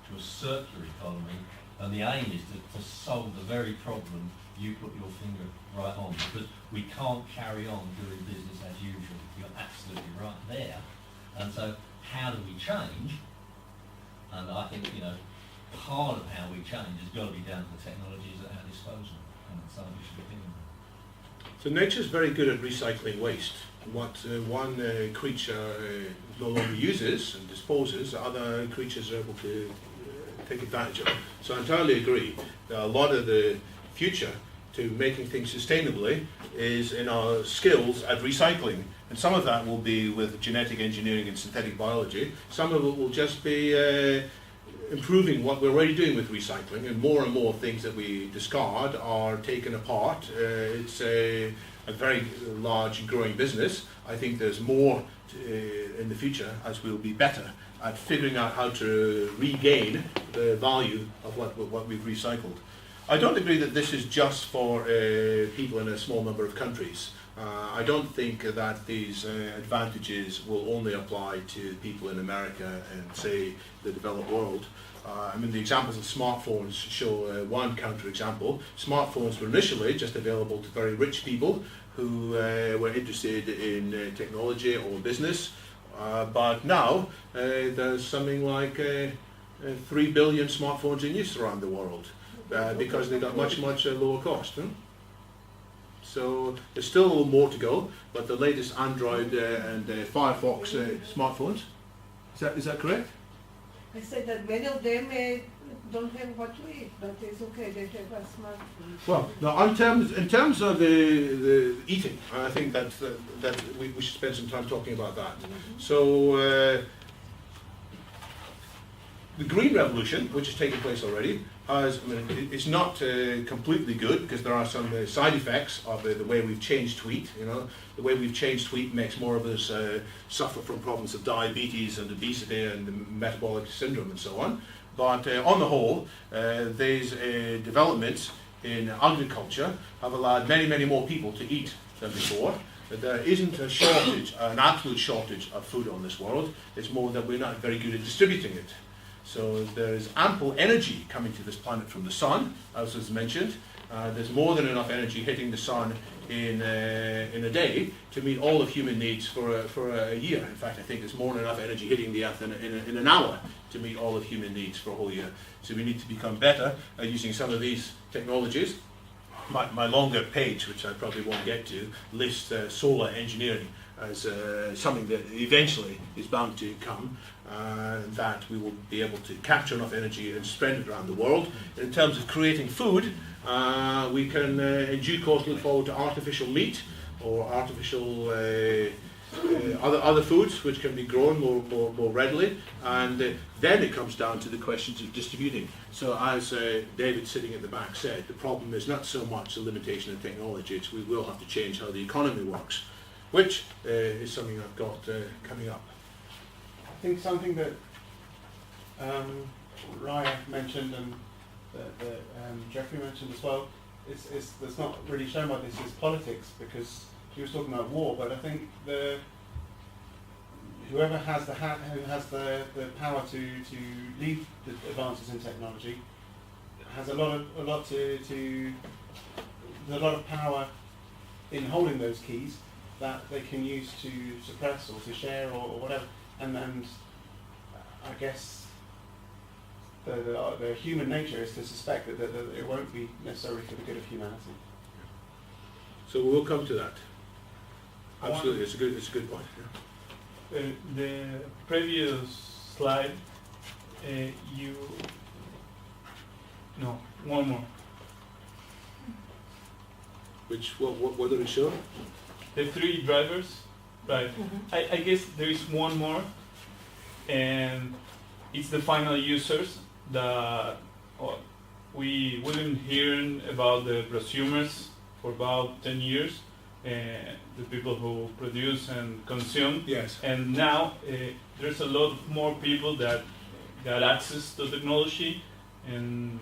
to a circular economy, and the aim is to solve the very problem you put your finger right on, because we can't carry on doing business as usual. You're absolutely right there. And so how do we change? And I think, part of how we change has got to be down to the technologies at our disposal, and it's something we should be thinking about. So nature's very good at recycling waste. What one creature no longer uses and disposes, other creatures are able to take advantage of. So I entirely agree that a lot of the future to making things sustainably is in our skills at recycling. And some of that will be with genetic engineering and synthetic biology. Some of it will just be improving what we're already doing with recycling, and more things that we discard are taken apart. It's a very large and growing business. I think there's more in the future as we'll be better at figuring out how to regain the value of what we've recycled. I don't agree that this is just for people in a small number of countries. I don't think that these advantages will only apply to people in America and, say, the developed world. I mean, the examples of smartphones show one counterexample. Smartphones were initially just available to very rich people who were interested in technology or business, but now there's something like 3 billion smartphones in use around the world because they got much lower cost. So there's still a little more to go, but the latest Android and Firefox smartphones, is that correct? I said that many of them don't have what to eat, but it's okay, they have a smartphone. Well, no, in terms of the eating, I think that we should spend some time talking about that. So the Green Revolution, which has taken place already, it's not completely good because there are some side effects of the way we've changed wheat. You know, the way we've changed wheat makes more of us suffer from problems of diabetes and obesity and the metabolic syndrome and so on. But on the whole, these developments in agriculture have allowed many more people to eat than before. There isn't a shortage, an absolute shortage of food on this world. It's more that we're not very good at distributing it. So there is ample energy coming to this planet from the sun, as was mentioned. There's more than enough energy hitting the sun in a day to meet all of human needs for a year. In fact, I think there's more than enough energy hitting the earth in an hour to meet all of human needs for a whole year. So we need to become better at using some of these technologies. My longer page, which I probably won't get to, lists solar engineering as something that eventually is bound to come, that we will be able to capture enough energy and spread it around the world. In terms of creating food, we can in due course look forward to artificial meat or artificial other foods which can be grown more readily, and then it comes down to the questions of distributing. So as David sitting at the back said, the problem is not so much the limitation of technology, it's we will have to change how the economy works, which is something I've got coming up. I think something that Raya mentioned and that Jeffrey mentioned as well is that's not really shown by this is politics, because he was talking about war, but I think whoever has the power to lead the advances in technology has a lot of power in holding those keys that they can use to suppress or to share or whatever, and I guess the human nature is to suspect that it won't be necessarily for the good of humanity. So we'll come to that. Absolutely, it's a good point. Yeah. The previous slide, one more. What did it show? The three drivers, right? I guess there is one more, and it's the final users that we've been hearing about the prosumers for about 10 years. The people who produce and consume. Yes. And now there's a lot more people that got access to technology and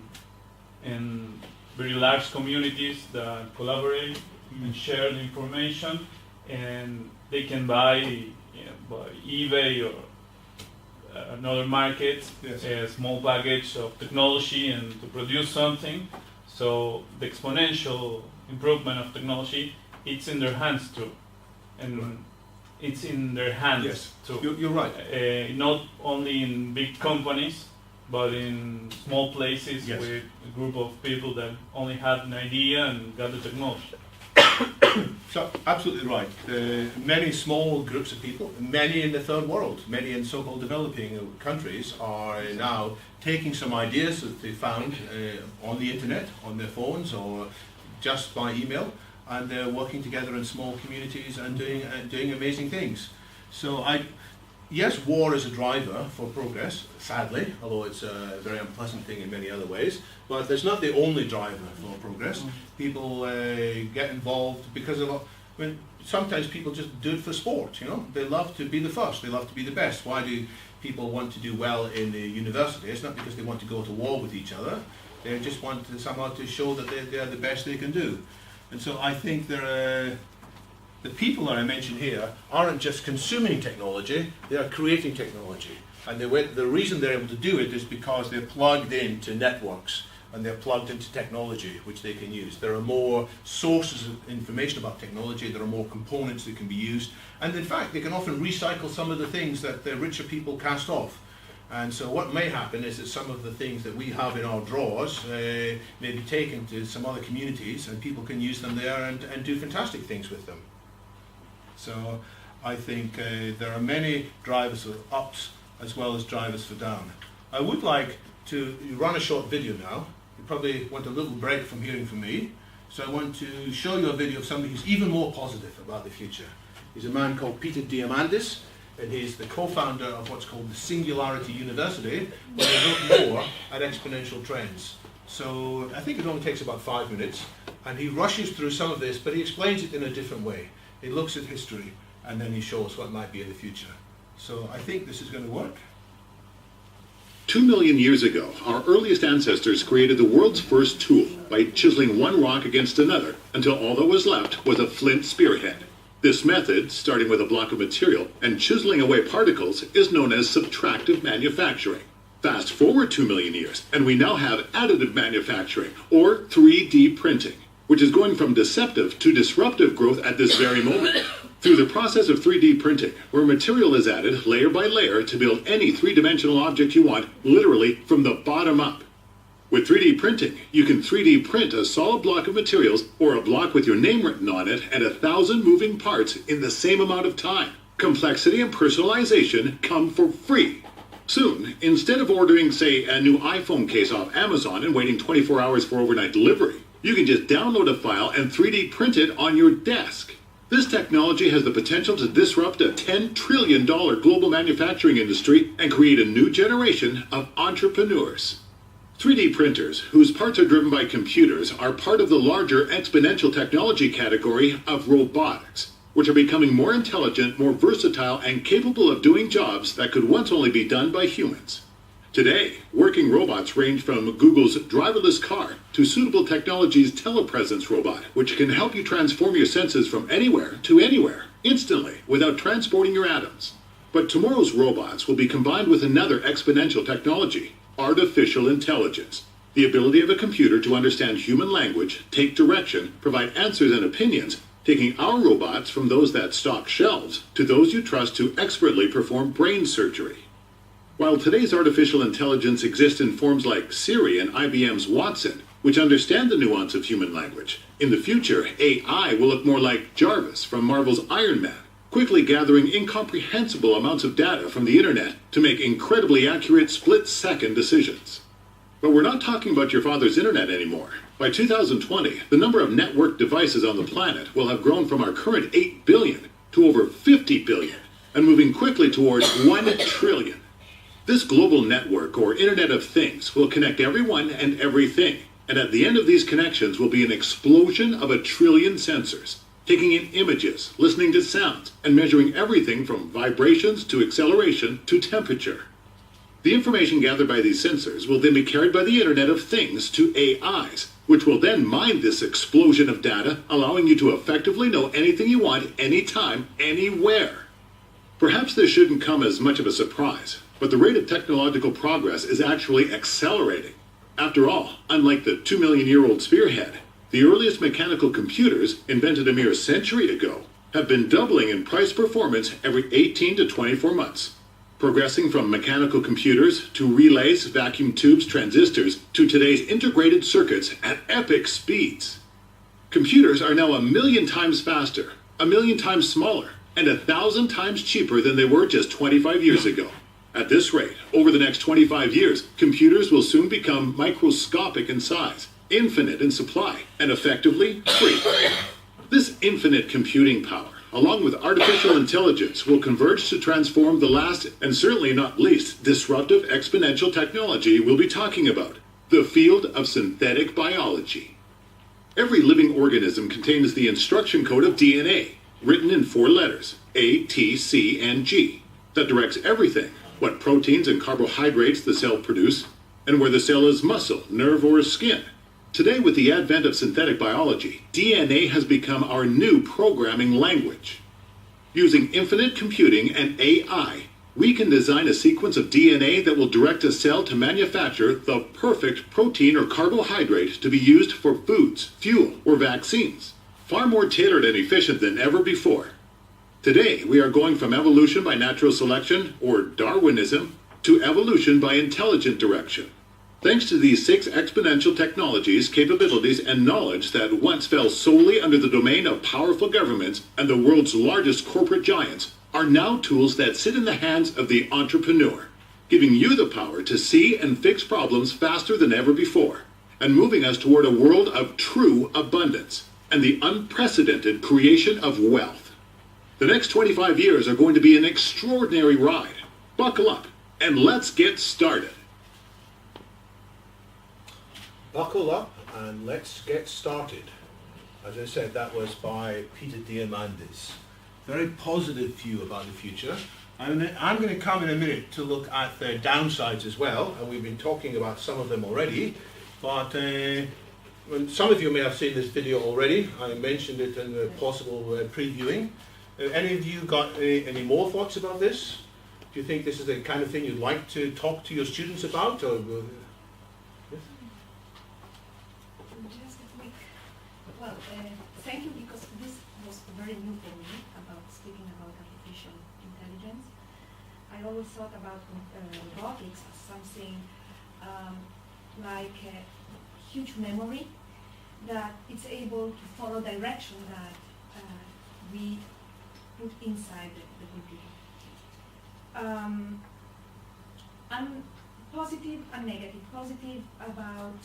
very large communities that collaborate and share the information, and they can buy by eBay or another market a small package of technology and to produce something. So the exponential improvement of technology, it's in their hands too, and right. It's in their hands Yes. too. You're right. Not only in big companies, but in small places Yes. with a group of people that only had an idea and got the technology. So absolutely right. Many small groups of people, many in the third world, many in so-called developing countries, are now taking some ideas that they found on the internet, on their phones, or just by email, and they're working together in small communities and doing amazing things. So yes, war is a driver for progress, sadly, although it's a very unpleasant thing in many other ways, but it's not the only driver for progress. People get involved because sometimes people just do it for sport, They love to be the first, they love to be the best. Why do people want to do well in the university? It's not because they want to go to war with each other, they just want to somehow to show that they are the best they can do. And so I think there are the people that I mentioned here aren't just consuming technology, they are creating technology. And the reason they're able to do it is because they're plugged into networks and they're plugged into technology which they can use. There are more sources of information about technology, there are more components that can be used, and in fact they can often recycle some of the things that the richer people cast off. And so what may happen is that some of the things that we have in our drawers may be taken to some other communities and people can use them there and do fantastic things with them. So I think there are many drivers for ups as well as drivers for down. I would like to run a short video now. You probably want a little break from hearing from me. So I want to show you a video of somebody who's even more positive about the future. He's a man called Peter Diamandis, and he's the co-founder of what's called the Singularity University, where they look more at exponential trends. So I think it only takes about 5 minutes, and he rushes through some of this, but he explains it in a different way. He looks at history, and then he shows what might be in the future. So I think this is going to work. 2 million years ago, our earliest ancestors created the world's first tool by chiseling one rock against another until all that was left was a flint spearhead. This method, starting with a block of material and chiseling away particles, is known as subtractive manufacturing. Fast forward 2 million years, and we now have additive manufacturing, or 3D printing, which is going from deceptive to disruptive growth at this very moment. Through the process of 3D printing, where material is added layer by layer to build any three-dimensional object you want, literally from the bottom up. With 3D printing, you can 3D print a solid block of materials or a block with your name written on it and 1,000 moving parts in the same amount of time. Complexity and personalization come for free. Soon, instead of ordering, say, a new iPhone case off Amazon and waiting 24 hours for overnight delivery, you can just download a file and 3D print it on your desk. This technology has the potential to disrupt a $10 trillion global manufacturing industry and create a new generation of entrepreneurs. 3D printers, whose parts are driven by computers, are part of the larger exponential technology category of robotics, which are becoming more intelligent, more versatile, and capable of doing jobs that could once only be done by humans. Today, working robots range from Google's driverless car to Suitable Technologies' telepresence robot, which can help you transform your senses from anywhere to anywhere, instantly, without transporting your atoms. But tomorrow's robots will be combined with another exponential technology, artificial intelligence. The ability of a computer to understand human language, take direction, provide answers and opinions, taking our robots from those that stock shelves to those you trust to expertly perform brain surgery. While today's artificial intelligence exists in forms like Siri and IBM's Watson, which understand the nuance of human language, in the future, AI will look more like Jarvis from Marvel's Iron Man, quickly gathering incomprehensible amounts of data from the internet to make incredibly accurate split-second decisions. But we're not talking about your father's internet anymore. By 2020, the number of networked devices on the planet will have grown from our current 8 billion to over 50 billion, and moving quickly towards 1 trillion. This global network, or Internet of Things, will connect everyone and everything, and at the end of these connections will be an explosion of 1 trillion sensors, taking in images, listening to sounds, and measuring everything from vibrations to acceleration to temperature. The information gathered by these sensors will then be carried by the Internet of Things to AIs, which will then mine this explosion of data, allowing you to effectively know anything you want, anytime, anywhere. Perhaps this shouldn't come as much of a surprise, but the rate of technological progress is actually accelerating. After all, unlike the 2 million-year-old spearhead, the earliest mechanical computers, invented a mere century ago, have been doubling in price performance every 18 to 24 months, progressing from mechanical computers to relays, vacuum tubes, transistors, to today's integrated circuits at epic speeds. Computers are now 1 million times faster, 1 million times smaller, and 1,000 times cheaper than they were just 25 years ago. At this rate, over the next 25 years, computers will soon become microscopic in size, infinite in supply, and effectively free. This infinite computing power, along with artificial intelligence, will converge to transform the last, and certainly not least, disruptive exponential technology we'll be talking about, the field of synthetic biology. Every living organism contains the instruction code of DNA, written in 4 letters, A, T, C, and G, that directs everything, what proteins and carbohydrates the cell produce, and where the cell is muscle, nerve, or skin, Today, with the advent of synthetic biology, DNA has become our new programming language. Using infinite computing and AI, we can design a sequence of DNA that will direct a cell to manufacture the perfect protein or carbohydrate to be used for foods, fuel, or vaccines. Far more tailored and efficient than ever before. Today, we are going from evolution by natural selection, or Darwinism, to evolution by intelligent direction. Thanks to these 6 exponential technologies, capabilities, and knowledge that once fell solely under the domain of powerful governments and the world's largest corporate giants, are now tools that sit in the hands of the entrepreneur, giving you the power to see and fix problems faster than ever before, and moving us toward a world of true abundance and the unprecedented creation of wealth. The next 25 years are going to be an extraordinary ride. Buckle up, and let's get started. Buckle up and let's get started. As I said, that was by Peter Diamandis. Very positive view about the future. I'm going to come in a minute to look at the downsides as well, and we've been talking about some of them already, but some of you may have seen this video already. I mentioned it in the possible previewing. Any of you got any more thoughts about this? Do you think this is the kind of thing you'd like to talk to your students about? Or, yes? Just a quick, well, thank you, because this was very new for me, about speaking about artificial intelligence. I always thought about robotics as something like a huge memory, that it's able to follow direction that we put inside the computer. I'm positive and negative. Positive about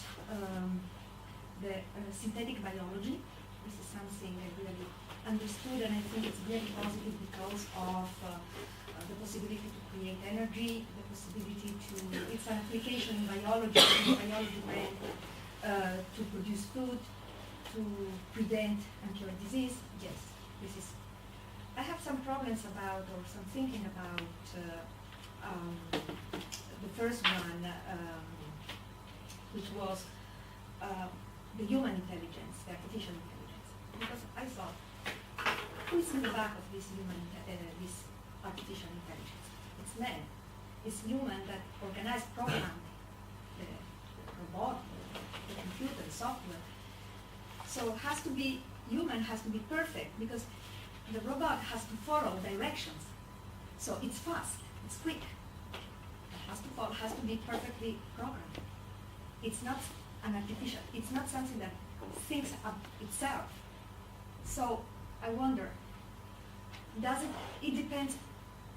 the synthetic biology. This is something I really understood, and I think it's very positive because of the possibility to create energy, the possibility to, it's an application in biology, brain, to produce food, to prevent and cure disease. Yes, this is. I have some problems about, or some thinking about the first one, which was the human intelligence, the artificial intelligence. Because I thought, who is in the back of this this artificial intelligence? It's man. It's human that organized, programmed the robot, the computer, the software. So human has to be perfect, because the robot has to follow directions. So it's fast, it's quick. It has to be perfectly programmed. It's not an artificial, it's not something that thinks of itself. So I wonder, it depends,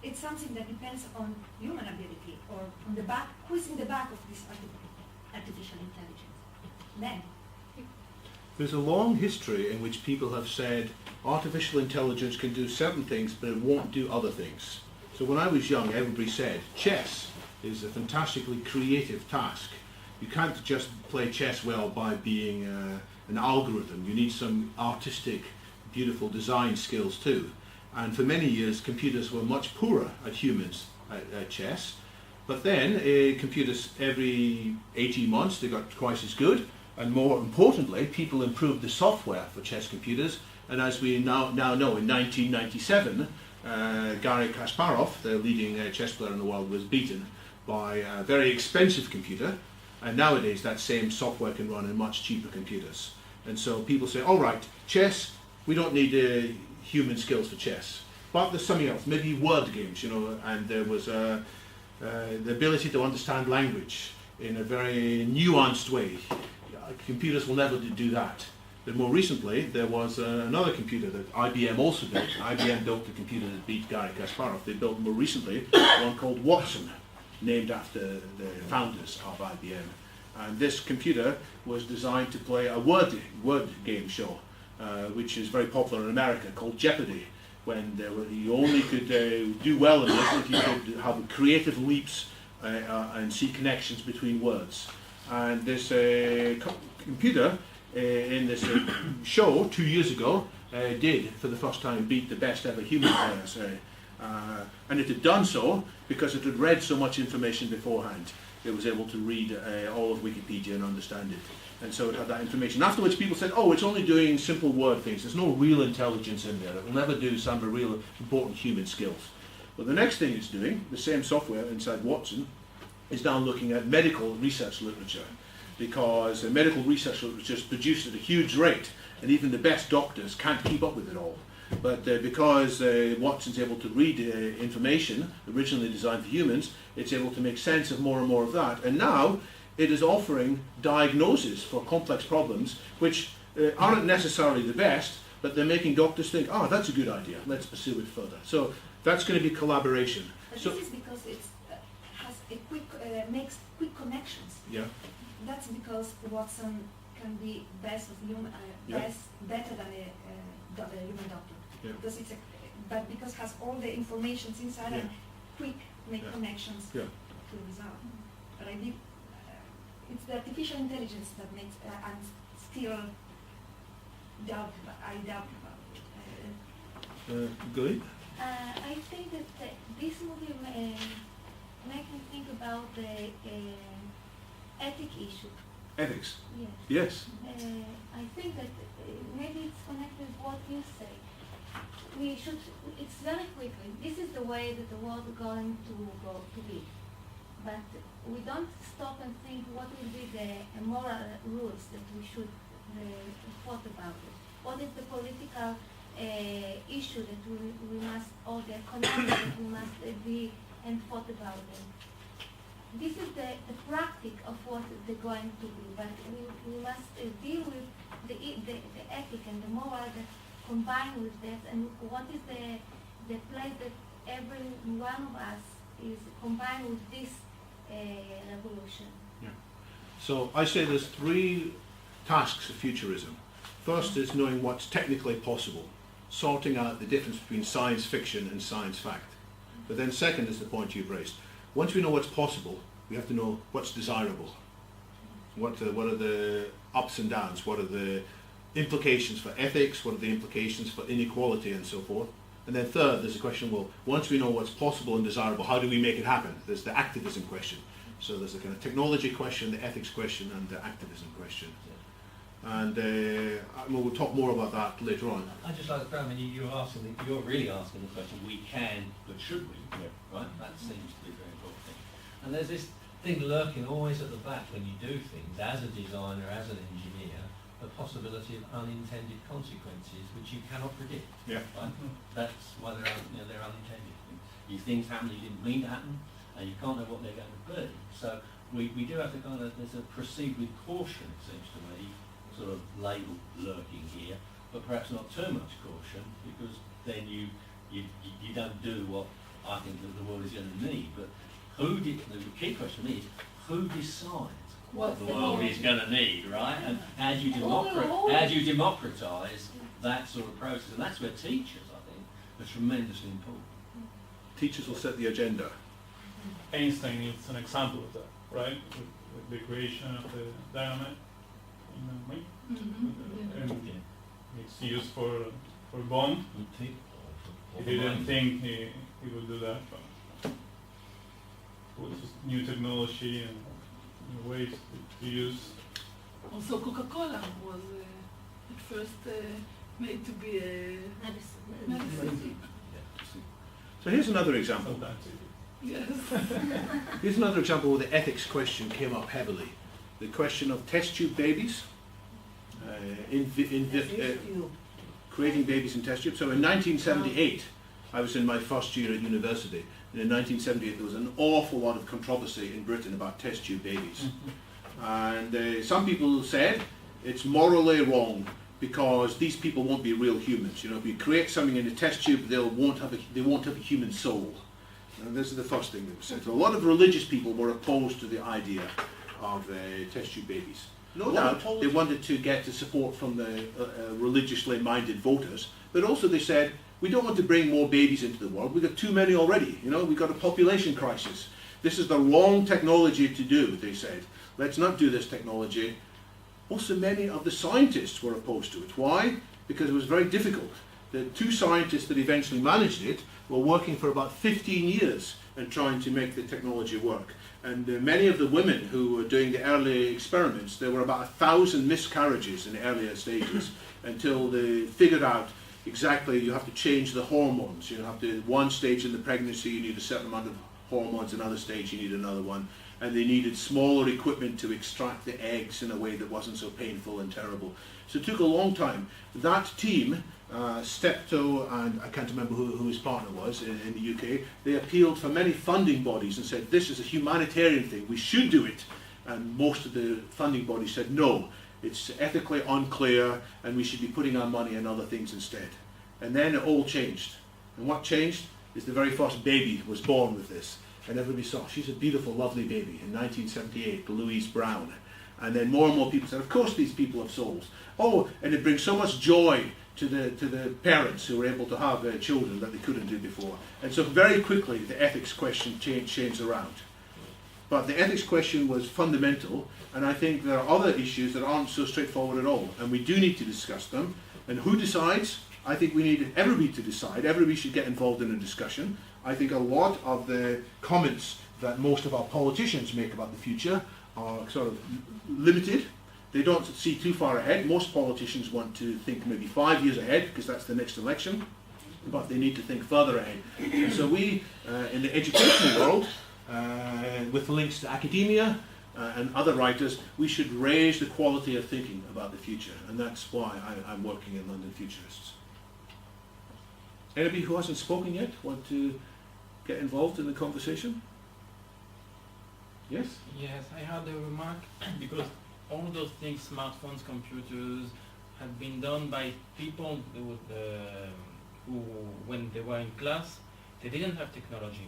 it's something that depends on human ability, or on the back, who's in the back of this artificial intelligence? Men. There's a long history in which people have said artificial intelligence can do certain things, but it won't do other things. So when I was young, everybody said chess is a fantastically creative task. You can't just play chess well by being an algorithm. You need some artistic, beautiful design skills too. And for many years, computers were much poorer at humans at chess. But then computers, every 18 months, they got twice as good. And more importantly, people improved the software for chess computers. And as we now know, in 1997, Garry Kasparov, the leading chess player in the world, was beaten by a very expensive computer. And nowadays, that same software can run in much cheaper computers. And so people say, all right, chess, we don't need human skills for chess. But there's something else, maybe word games, and there was the ability to understand language in a very nuanced way. Computers will never do that. But more recently, there was another computer that IBM also built. IBM built the computer that beat Garry Kasparov. They built more recently one called Watson, named after the founders of IBM. And this computer was designed to play a word game show, which is very popular in America, called Jeopardy, when you only could do well in it if you could have creative leaps and see connections between words. And this computer in this show 2 years ago did, for the first time, beat the best ever human players. And it had done so because it had read so much information beforehand. it was able to read all of Wikipedia and understand it. And so it had that information. Afterwards, people said, oh, it's only doing simple word things. There's no real intelligence in there. It will never do some real important human skills. But the next thing it's doing, the same software inside Watson, is now looking at medical research literature, because medical research literature is produced at a huge rate, and even the best doctors can't keep up with it all. But because Watson's able to read information originally designed for humans, it's able to make sense of more and more of that. And now it is offering diagnoses for complex problems which aren't necessarily the best, but they're making doctors think, oh, that's a good idea, let's pursue it further. So that's going to be collaboration. But So, this is because it has a quick, makes quick connections. yeah, That's because Watson can be best of human, Yeah. better than a human doctor. Yeah. Because but because it has all the information inside Yeah. and quick make Yeah. connections Yeah. to the result. But I think it's the artificial intelligence that makes, and still I doubt about it. good. I think that this movie makes me think about the ethic issue. Ethics. Yes. Yes. I think that maybe it's connected with what you say. We should, it's very quickly, this is the way that the world is going to be. But we don't stop and think what will be the moral rules that we should thought about it. What is the political issue that we must, or the economic that we must be and thought about it. This is the practice of what they're going to be, but we must deal with the ethic and the moral that combine with that, and what is the place that every one of us is combined with this revolution. Yeah. So I say there's three tasks of futurism. First is knowing what's technically possible, sorting out the difference between science fiction and science fact. But then second is the point you've raised. Once we know what's possible, we have to know what's desirable. What are the ups and downs? What are the implications for ethics? What are the implications for inequality and so forth? And then third, there's the question, well, once we know what's possible and desirable, how do we make it happen? There's the activism question. So there's the kind of technology question, the ethics question, and the activism question. And we'll talk more about that later on. I'd just like to, I mean, you're really asking the question, we can, but should we? Yeah. Right? That seems to be a very important thing. And there's this thing lurking always at the back when you do things, as a designer, as an engineer, the possibility of unintended consequences which you cannot predict. Yeah. Right? That's why they're unintended. These things happen you didn't mean to happen, and you can't know what they're going to be. So we do have to there's a proceed with caution, it seems to me, sort of label lurking here, but perhaps not too much caution, because then you don't do what I think that the world is going to need. But the key question is, who decides what the world is going to need, right? And how do you democratise that sort of process? And that's where teachers, I think, are tremendously important. Teachers will set the agenda. Einstein is an example of that, right? With the creation of the dynamite. And it's used for bomb. He didn't think he would do that, but with new technology and new ways to use. Also, Coca-Cola was at first made to be a medicine. So here's another example. Sometimes it- Yes. Here's another example where the ethics question came up heavily. The question of test tube babies, creating babies in test tubes. So in 1978, I was in my first year at university, and in 1978 there was an awful lot of controversy in Britain about test tube babies. And some people said it's morally wrong because these people won't be real humans. You know, if you create something in a test tube, they won't have a human soul. And this is the first thing that was said. So a lot of religious people were opposed to the idea of test tube babies. No doubt they wanted to get the support from the religiously minded voters, but also they said, we don't want to bring more babies into the world. We've got too many already. You know, we've got a population crisis. This is the wrong technology to do, they said. Let's not do this technology. Also, many of the scientists were opposed to it. Why? Because it was very difficult. The two scientists that eventually managed it were working for about 15 years and trying to make the technology work. And many of the women who were doing the early experiments, there were about 1,000 miscarriages in the earlier stages until they figured out exactly you have to change the hormones. You have to, one stage in the pregnancy you need a certain amount of hormones, another stage you need another one. And they needed smaller equipment to extract the eggs in a way that wasn't so painful and terrible. So it took a long time. That team, Steptoe and I can't remember who his partner was in the UK, they appealed for many funding bodies and said this is a humanitarian thing, we should do it. And most of the funding bodies said no, it's ethically unclear and we should be putting our money on other things instead. And then it all changed. And what changed is the very first baby was born with this. And everybody saw, she's a beautiful, lovely baby in 1978, Louise Brown. And then more and more people said, of course these people have souls. Oh, and it brings so much joy to the parents who were able to have their children that they couldn't do before. And so very quickly the ethics question changed around. But the ethics question was fundamental, and I think there are other issues that aren't so straightforward at all, and we do need to discuss them. And who decides? I think we need everybody to decide. Everybody should get involved in a discussion. I think a lot of the comments that most of our politicians make about the future are sort of limited. They don't see too far ahead. Most politicians want to think maybe 5 years ahead because that's the next election, but they need to think further ahead. And so we, in the educational world, with links to academia and other writers, we should raise the quality of thinking about the future, and that's why I'm working in London Futurists. Anybody who hasn't spoken yet want to get involved in the conversation? Yes? Yes, I had a remark because all those things, smartphones, computers, had been done by people who, when they were in class, they didn't have technology.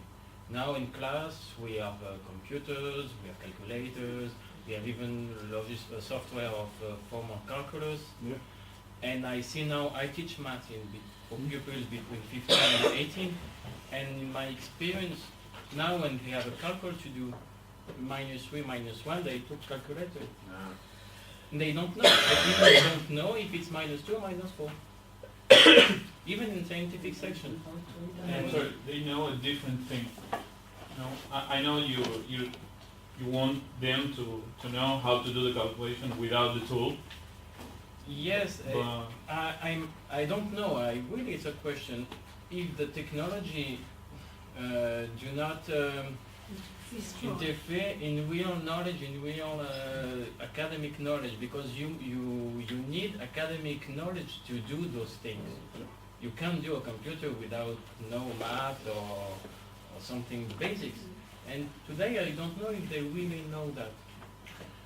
Now in class, we have computers, we have calculators, we have even software of form of calculus. Yeah. And I see now, I teach math for pupils between 15 and 18, and in my experience, now when they have a calculator to do -3, -1, they took calculator. And they don't know. They even don't know if it's -2 or -4. Even in scientific section. And sorry, they know a different thing. No, I know you want them to know how to do the calculation without the tool. Yes, I don't know. Really, it's a question. If the technology do not interfere in real knowledge, in real academic knowledge, because you need academic knowledge to do those things. You can't do a computer without no math or something basics. And today I don't know if they really know that.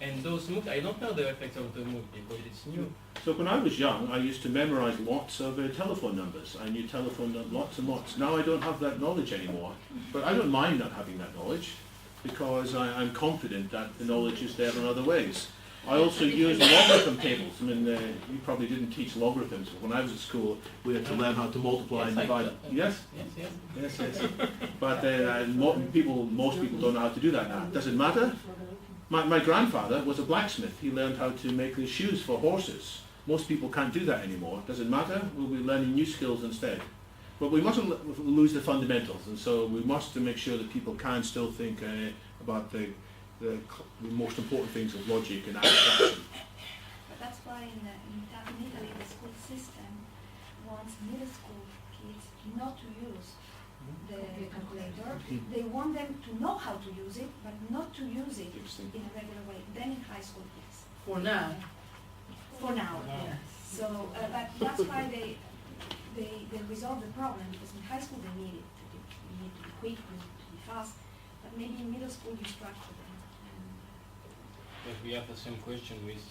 And those MOOC, I don't know the effects of the MOOC because it's new. So when I was young, I used to memorize lots of telephone numbers. I knew telephone numbers, lots and lots. Now I don't have that knowledge anymore. But I don't mind not having that knowledge because I'm confident that the knowledge is there in other ways. I also use logarithm tables. I mean, you probably didn't teach logarithms, but when I was at school, we had to learn how to multiply and divide. Yes? Yes. But most people don't know how to do that now. Does it matter? My grandfather was a blacksmith. He learned how to make the shoes for horses. Most people can't do that anymore. Does it matter? We'll be learning new skills instead. But we mustn't lose the fundamentals, and so we must make sure that people can still think about the most important things of logic and abstraction. But that's why in Italy, the school system wants middle school kids not to use the calculator. They want them to know how to use it, but not to use it in a regular way. Then in high school, yes. For now. For now, Yeah. So, but that's why they resolve the problem, because in high school they need it. You need to be quick, you need to be fast. But maybe in middle school you structure them. But we have the same question with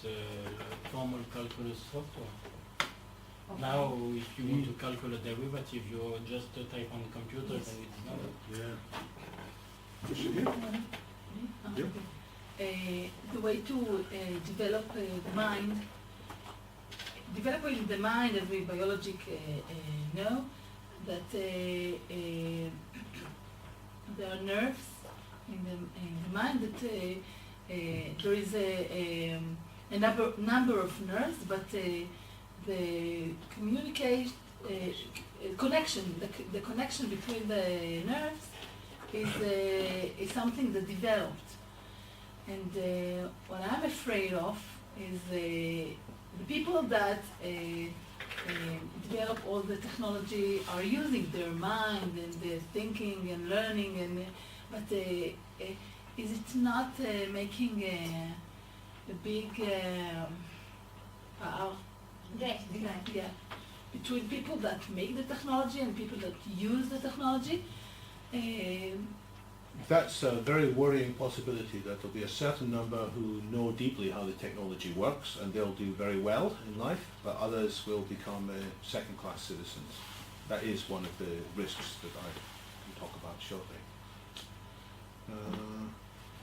formal calculus software. Okay. Now, if you want to calculate derivative, you just type on the computer Yes. and it's done. The way to develop the mind, developing the mind, as we biologic know, that there are nerves in the mind that there is a number of nerves, but the connection, the connection between the nerves is something that developed. And what I'm afraid of is the people that develop all the technology are using their mind and their thinking and learning, but is it not making a big yeah, between people that make the technology and people that use the technology? That's a very worrying possibility that there'll be a certain number who know deeply how the technology works and they'll do very well in life, but others will become second-class citizens. That is one of the risks that I can talk about shortly.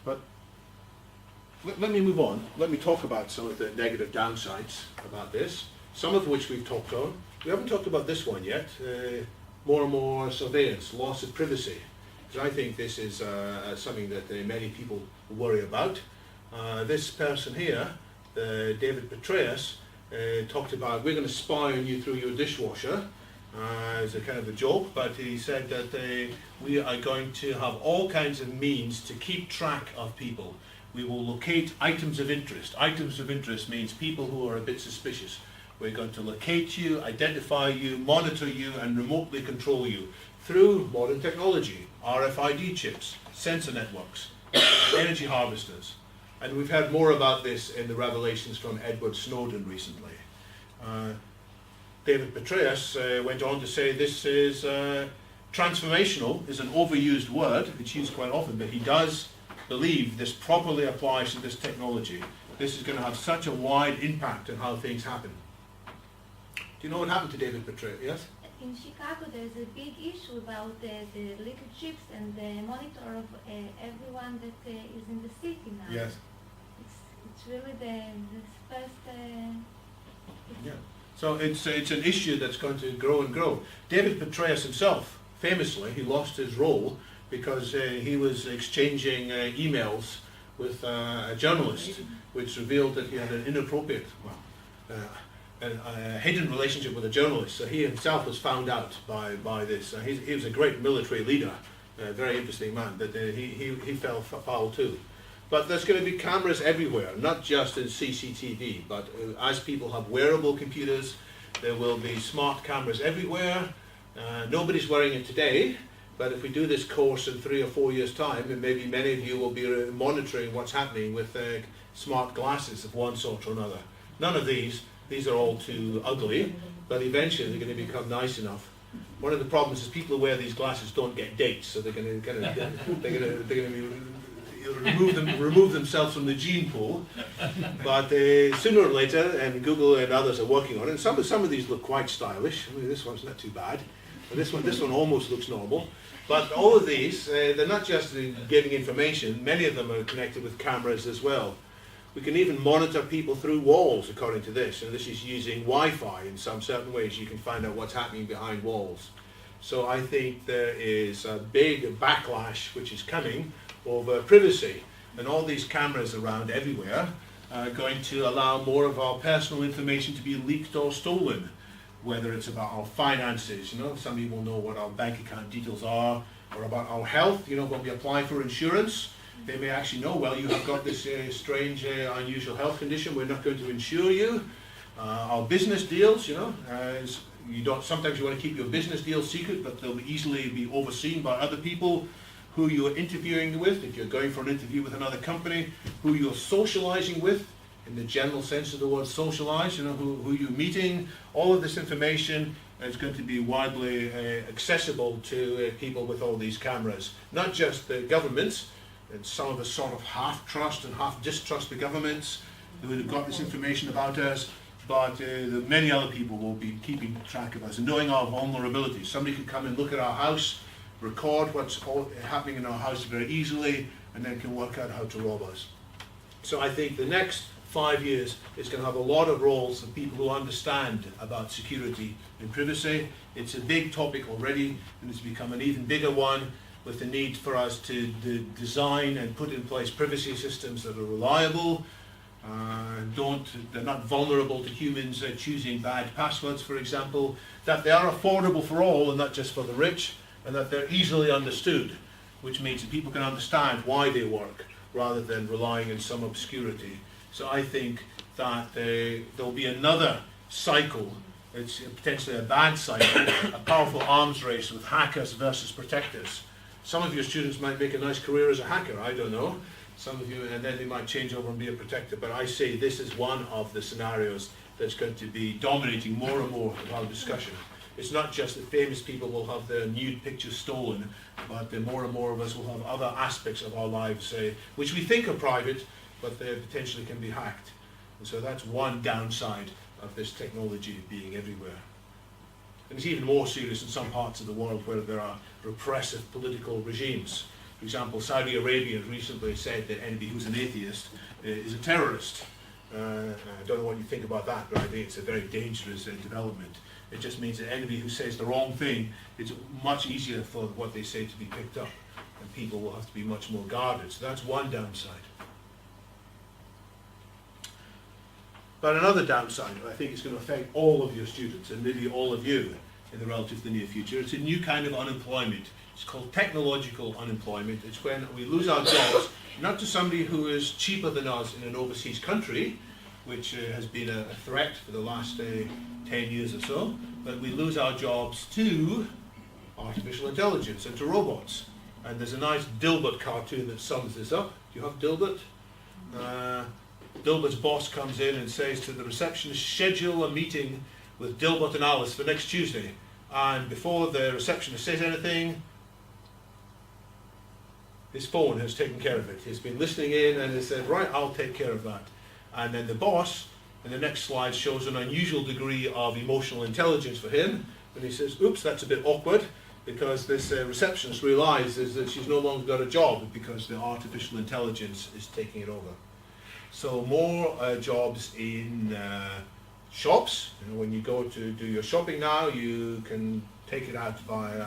But let me move on. Let me talk about some of the negative downsides about this, some of which we've talked on. We haven't talked about this one yet. More and more surveillance, loss of privacy. Because I think this is something that many people worry about. This person here, David Petraeus, talked about, we're going to spy on you through your dishwasher, as a kind of a joke, but he said that we are going to have all kinds of means to keep track of people. We will locate items of interest. Items of interest means people who are a bit suspicious. We're going to locate you, identify you, monitor you, and remotely control you through modern technology, RFID chips, sensor networks, energy harvesters. And we've heard more about this in the revelations from Edward Snowden recently. David Petraeus went on to say this is transformational, is an overused word, it's used quite often, but he does believe this properly applies to this technology. This is going to have such a wide impact on how things happen. Do you know what happened to David Petraeus? Yes? In Chicago, there's a big issue about the little chips and the monitor of everyone that is in the city now. Yes. It's really the first. Yeah. So it's an issue that's going to grow and grow. David Petraeus himself, famously, he lost his role because he was exchanging emails with a journalist, which revealed that he had an inappropriate, a hidden relationship with a journalist. So he himself was found out by this. He was a great military leader, a very interesting man, but he fell foul too. But there's going to be cameras everywhere, not just in CCTV, but as people have wearable computers, there will be smart cameras everywhere. Nobody's wearing it today, but if we do this course in 3 or 4 years' time, and maybe many of you will be monitoring what's happening with smart glasses of one sort or another. None of these are all too ugly, but eventually they're going to become nice enough. One of the problems is people who wear these glasses don't get dates, so they're going to remove themselves from the gene pool. But sooner or later, and Google and others are working on it. And some of these look quite stylish. I mean, this one's not too bad. But this one almost looks normal. But all of these, they're not just giving information. Many of them are connected with cameras as well. We can even monitor people through walls, according to this. And this is using Wi-Fi in some certain ways. You can find out what's happening behind walls. So I think there is a big backlash which is coming over privacy. And all these cameras around everywhere are going to allow more of our personal information to be leaked or stolen. Whether it's about our finances, some people know what our bank account details are, or about our health, when we apply for insurance, they may actually know, well, you have got this strange, unusual health condition, we're not going to insure you. Our business deals, sometimes you want to keep your business deals secret, but they'll easily be overseen by other people who you're interviewing with, if you're going for an interview with another company, who you're socializing with, in the general sense of the word socialize, who you're meeting. All of this information is going to be widely accessible to people with all these cameras. Not just the governments, and some of us sort of half trust and half distrust the governments who have got this information about us, but many other people will be keeping track of us and knowing our vulnerabilities. Somebody could come and look at our house, record what's happening in our house very easily, and then can work out how to rob us. So I think the next 5 years is going to have a lot of roles of people who understand about security and privacy. It's a big topic already, and it's become an even bigger one with the need for us to design and put in place privacy systems that are reliable, they're not vulnerable to humans choosing bad passwords, for example, that they are affordable for all and not just for the rich, and that they're easily understood, which means that people can understand why they work rather than relying on some obscurity. So I think that there'll be another cycle. It's potentially a bad cycle, a powerful arms race with hackers versus protectors. Some of your students might make a nice career as a hacker, I don't know. Some of you, and then they might change over and be a protector. But I say this is one of the scenarios that's going to be dominating more and more of our discussion. It's not just that famous people will have their nude pictures stolen, but more and more of us will have other aspects of our lives, which we think are private, but they potentially can be hacked. And so that's one downside of this technology being everywhere. And it's even more serious in some parts of the world where there are repressive political regimes. For example, Saudi Arabia recently said that anybody who's an atheist is a terrorist. I don't know what you think about that, but I think it's a very dangerous development. It just means that anybody who says the wrong thing, it's much easier for what they say to be picked up, and people will have to be much more guarded. So that's one downside. But another downside, I think it's going to affect all of your students, and maybe all of you in the relatively near future. It's a new kind of unemployment. It's called technological unemployment. It's when we lose our jobs, not to somebody who is cheaper than us in an overseas country, which has been a threat for the last 10 years or so, but we lose our jobs to artificial intelligence and to robots. And there's a nice Dilbert cartoon that sums this up. Do you have Dilbert? Dilbert's boss comes in and says to the receptionist, schedule a meeting with Dilbert and Alice for next Tuesday. And before the receptionist says anything, his phone has taken care of it. He's been listening in and has said, right, I'll take care of that. And then the boss, in the next slide, shows an unusual degree of emotional intelligence for him. And he says, oops, that's a bit awkward, because this receptionist realizes that she's no longer got a job because the artificial intelligence is taking it over. So more jobs in shops. You know, when you go to do your shopping now, you can take it out via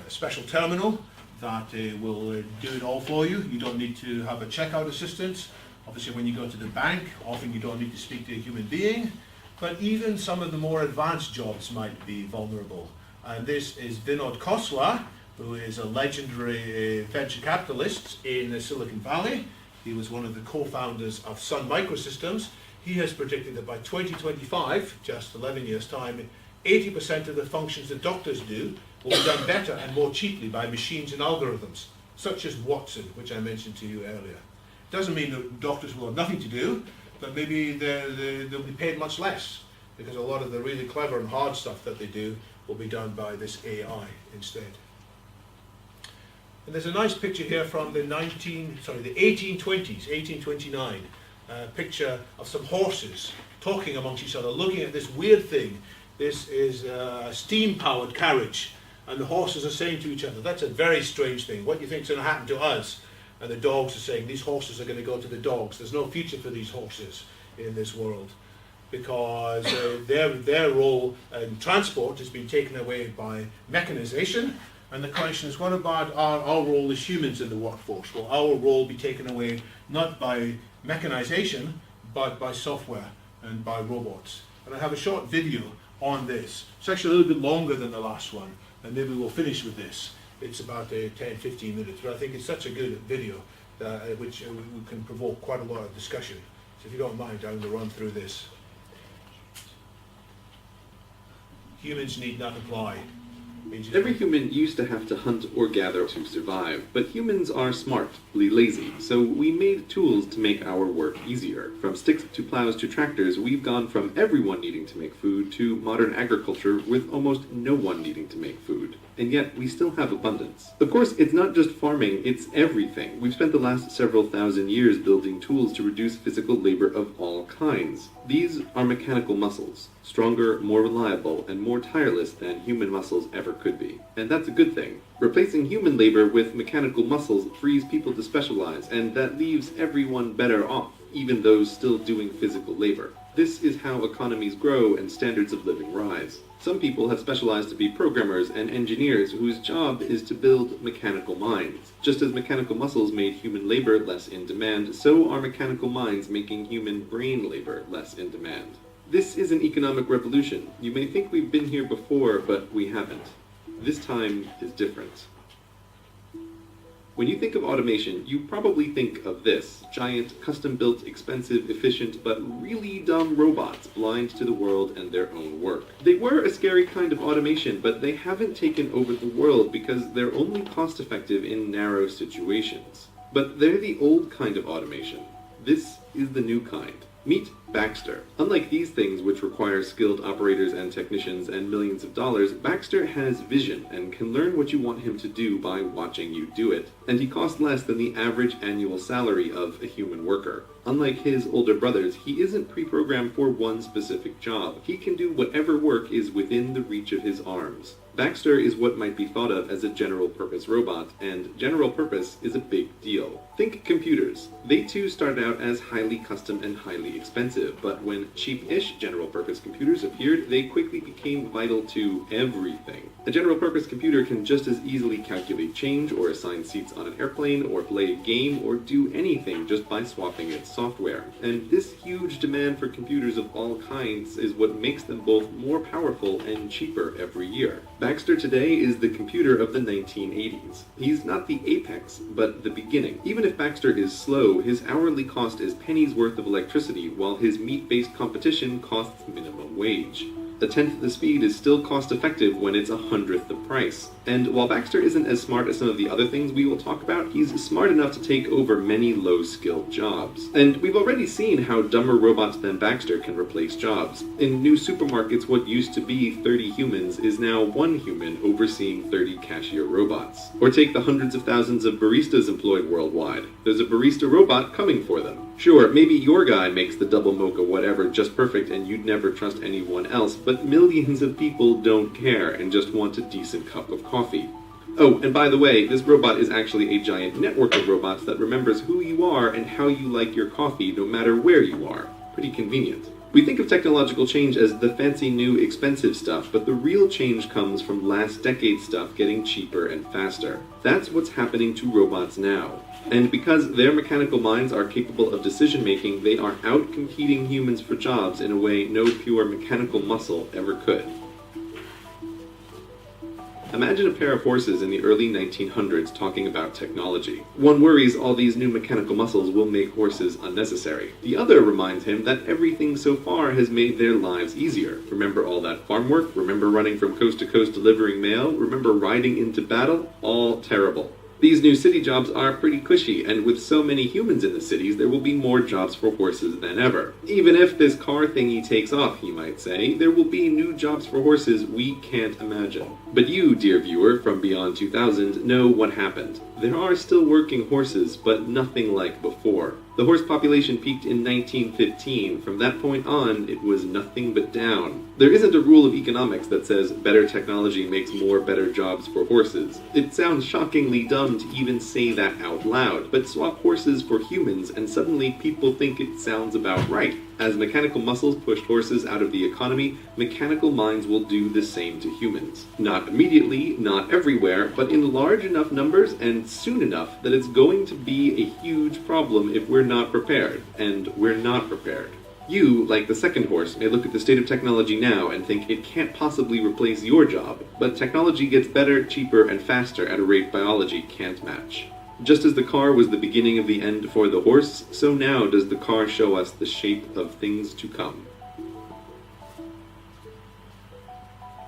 a special terminal that will do it all for you. You don't need to have a checkout assistant. Obviously, when you go to the bank, often you don't need to speak to a human being. But even some of the more advanced jobs might be vulnerable. And this is Vinod Khosla, who is a legendary venture capitalist in Silicon Valley. He was one of the co-founders of Sun Microsystems. He has predicted that by 2025, just 11 years' time, 80% of the functions that doctors do will be done better and more cheaply by machines and algorithms, such as Watson, which I mentioned to you earlier. It doesn't mean that doctors will have nothing to do, but maybe they'll be paid much less, because a lot of the really clever and hard stuff that they do will be done by this AI instead. And there's a nice picture here from the 1820s, 1829, picture of some horses talking amongst each other, looking at this weird thing. This is a steam-powered carriage, and the horses are saying to each other, that's a very strange thing. What do you think is going to happen to us? And the dogs are saying, these horses are going to go to the dogs. There's no future for these horses in this world, because their role in transport has been taken away by mechanization. And the question is, what about our role as humans in the workforce? Will our role be taken away not by mechanization, but by software and by robots? And I have a short video on this. It's actually a little bit longer than the last one, and maybe we'll finish with this. It's about 10-15 minutes, but I think it's such a good video which we can provoke quite a lot of discussion. So if you don't mind, I'm going to run through this. Humans need not apply. Every human used to have to hunt or gather to survive, but humans are smartly lazy, so we made tools to make our work easier. From sticks to plows to tractors, we've gone from everyone needing to make food to modern agriculture with almost no one needing to make food. And yet, we still have abundance. Of course, it's not just farming, it's everything. We've spent the last several thousand years building tools to reduce physical labor of all kinds. These are mechanical muscles, stronger, more reliable, and more tireless than human muscles ever could be. And that's a good thing. Replacing human labor with mechanical muscles frees people to specialize, and that leaves everyone better off, even those still doing physical labor. This is how economies grow and standards of living rise. Some people have specialized to be programmers and engineers whose job is to build mechanical minds. Just as mechanical muscles made human labor less in demand, so are mechanical minds making human brain labor less in demand. This is an economic revolution. You may think we've been here before, but we haven't. This time is different. When you think of automation, you probably think of this: giant, custom-built, expensive, efficient, but really dumb robots blind to the world and their own work. They were a scary kind of automation, but they haven't taken over the world because they're only cost-effective in narrow situations. But they're the old kind of automation. This is the new kind. Meet Baxter. Unlike these things, which require skilled operators and technicians and millions of dollars, Baxter has vision and can learn what you want him to do by watching you do it. And he costs less than the average annual salary of a human worker. Unlike his older brothers, he isn't pre-programmed for one specific job. He can do whatever work is within the reach of his arms. Baxter is what might be thought of as a general-purpose robot, and general purpose is a big deal. Think computers. They too started out as highly custom and highly expensive, but when cheap-ish general-purpose computers appeared, they quickly became vital to everything. A general-purpose computer can just as easily calculate change, or assign seats on an airplane, or play a game, or do anything just by swapping its software. And this huge demand for computers of all kinds is what makes them both more powerful and cheaper every year. Baxter today is the computer of the 1980s. He's not the apex, but the beginning. Even if Baxter is slow, his hourly cost is pennies worth of electricity, while his meat-based competition costs minimum wage. A tenth the speed is still cost-effective when it's 100th the price. And while Baxter isn't as smart as some of the other things we will talk about, he's smart enough to take over many low-skilled jobs. And we've already seen how dumber robots than Baxter can replace jobs. In new supermarkets, what used to be 30 humans is now 1 human overseeing 30 cashier robots. Or take the hundreds of thousands of baristas employed worldwide. There's a barista robot coming for them. Sure, maybe your guy makes the double mocha whatever just perfect and you'd never trust anyone else, but millions of people don't care and just want a decent cup of coffee. Oh, and by the way, this robot is actually a giant network of robots that remembers who you are and how you like your coffee no matter where you are. Pretty convenient. We think of technological change as the fancy new expensive stuff, but the real change comes from last decade's stuff getting cheaper and faster. That's what's happening to robots now. And because their mechanical minds are capable of decision-making, they are out-competing humans for jobs in a way no pure mechanical muscle ever could. Imagine a pair of horses in the early 1900s talking about technology. One worries all these new mechanical muscles will make horses unnecessary. The other reminds him that everything so far has made their lives easier. Remember all that farm work? Remember running from coast to coast delivering mail? Remember riding into battle? All terrible. These new city jobs are pretty cushy, and with so many humans in the cities, there will be more jobs for horses than ever. Even if this car thingy takes off, he might say, there will be new jobs for horses we can't imagine. But you, dear viewer, from beyond 2000, know what happened. There are still working horses, but nothing like before. The horse population peaked in 1915. From that point on, it was nothing but down. There isn't a rule of economics that says better technology makes more better jobs for horses. It sounds shockingly dumb to even say that out loud, but swap horses for humans and suddenly people think it sounds about right. As mechanical muscles pushed horses out of the economy, mechanical minds will do the same to humans. Not immediately, not everywhere, but in large enough numbers and soon enough that it's going to be a huge problem if we're not prepared. And we're not prepared. You, like the second horse, may look at the state of technology now and think it can't possibly replace your job, but technology gets better, cheaper, and faster at a rate biology can't match. Just as the car was the beginning of the end for the horse, so now does the car show us the shape of things to come.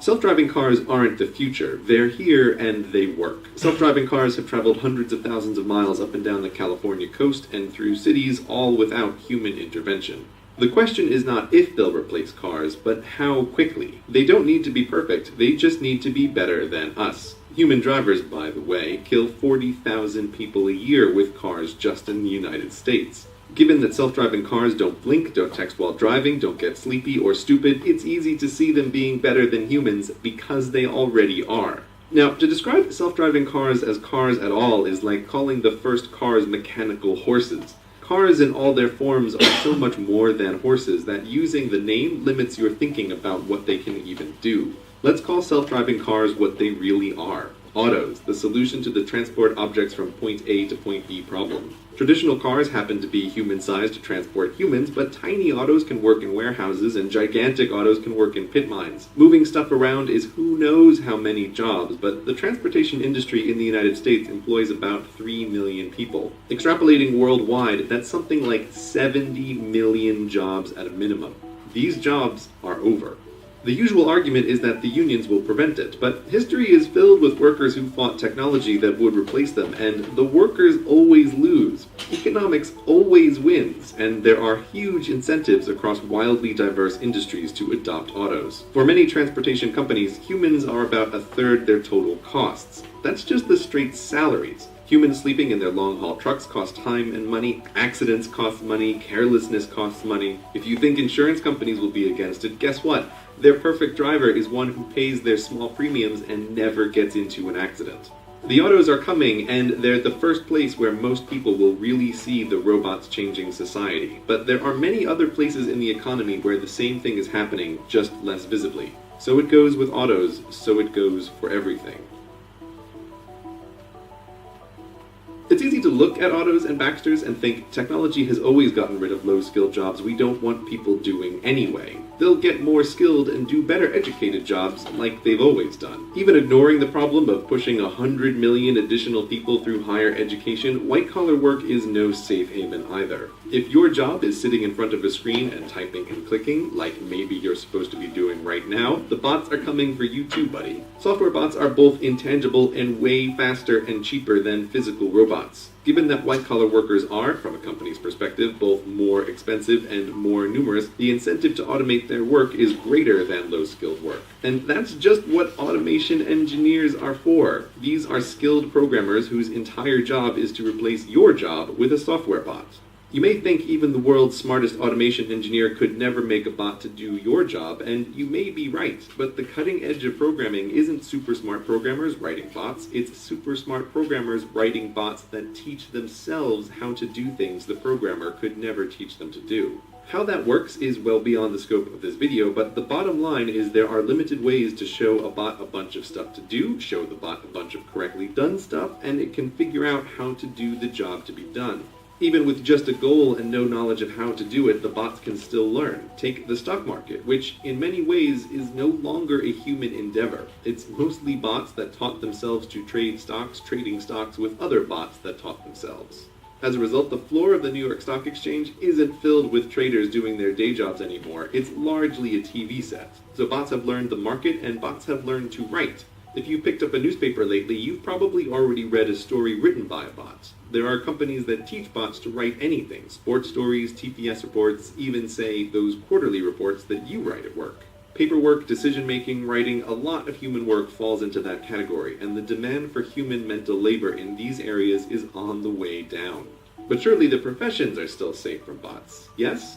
Self-driving cars aren't the future. They're here and they work. Self-driving cars have traveled hundreds of thousands of miles up and down the California coast and through cities, all without human intervention. The question is not if they'll replace cars, but how quickly. They don't need to be perfect, they just need to be better than us. Human drivers, by the way, kill 40,000 people a year with cars just in the United States. Given that self-driving cars don't blink, don't text while driving, don't get sleepy or stupid, it's easy to see them being better than humans because they already are. Now, to describe self-driving cars as cars at all is like calling the first cars mechanical horses. Cars in all their forms are so much more than horses that using the name limits your thinking about what they can even do. Let's call self-driving cars what they really are. Autos, the solution to the transport objects from point A to point B problem. Traditional cars happen to be human-sized to transport humans, but tiny autos can work in warehouses and gigantic autos can work in pit mines. Moving stuff around is who knows how many jobs, but the transportation industry in the United States employs about 3 million people. Extrapolating worldwide, that's something like 70 million jobs at a minimum. These jobs are over. The usual argument is that the unions will prevent it, but history is filled with workers who fought technology that would replace them, and the workers always lose. Economics always wins, and there are huge incentives across wildly diverse industries to adopt autos. For many transportation companies, humans are about a third their total costs. That's just the straight salaries. Humans sleeping in their long-haul trucks cost time and money, accidents cost money, carelessness costs money. If you think insurance companies will be against it, guess what? Their perfect driver is one who pays their small premiums and never gets into an accident. The autos are coming, and they're the first place where most people will really see the robots changing society. But there are many other places in the economy where the same thing is happening, just less visibly. So it goes with autos, so it goes for everything. It's easy to look at autos and Baxters and think technology has always gotten rid of low-skilled jobs we don't want people doing anyway. They'll get more skilled and do better educated jobs like they've always done. Even ignoring the problem of pushing 100 million additional people through higher education, white-collar work is no safe haven either. If your job is sitting in front of a screen and typing and clicking, like maybe you're supposed to be doing right now, the bots are coming for you too, buddy. Software bots are both intangible and way faster and cheaper than physical robots. Given that white-collar workers are, from a company's perspective, both more expensive and more numerous, the incentive to automate their work is greater than low-skilled work. And that's just what automation engineers are for. These are skilled programmers whose entire job is to replace your job with a software bot. You may think even the world's smartest automation engineer could never make a bot to do your job, and you may be right, but the cutting edge of programming isn't super smart programmers writing bots, it's super smart programmers writing bots that teach themselves how to do things the programmer could never teach them to do. How that works is well beyond the scope of this video, but the bottom line is there are limited ways to show a bot a bunch of stuff to do, show the bot a bunch of correctly done stuff, and it can figure out how to do the job to be done. Even with just a goal and no knowledge of how to do it, the bots can still learn. Take the stock market, which in many ways is no longer a human endeavor. It's mostly bots that taught themselves to trade stocks, trading stocks with other bots that taught themselves. As a result, the floor of the New York Stock Exchange isn't filled with traders doing their day jobs anymore. It's largely a TV set. So bots have learned the market, and bots have learned to write. If you picked up a newspaper lately, you've probably already read a story written by a bot. There are companies that teach bots to write anything, sports stories, TPS reports, even say those quarterly reports that you write at work. Paperwork, decision-making, writing, a lot of human work falls into that category, and the demand for human mental labor in these areas is on the way down. But surely the professions are still safe from bots, yes?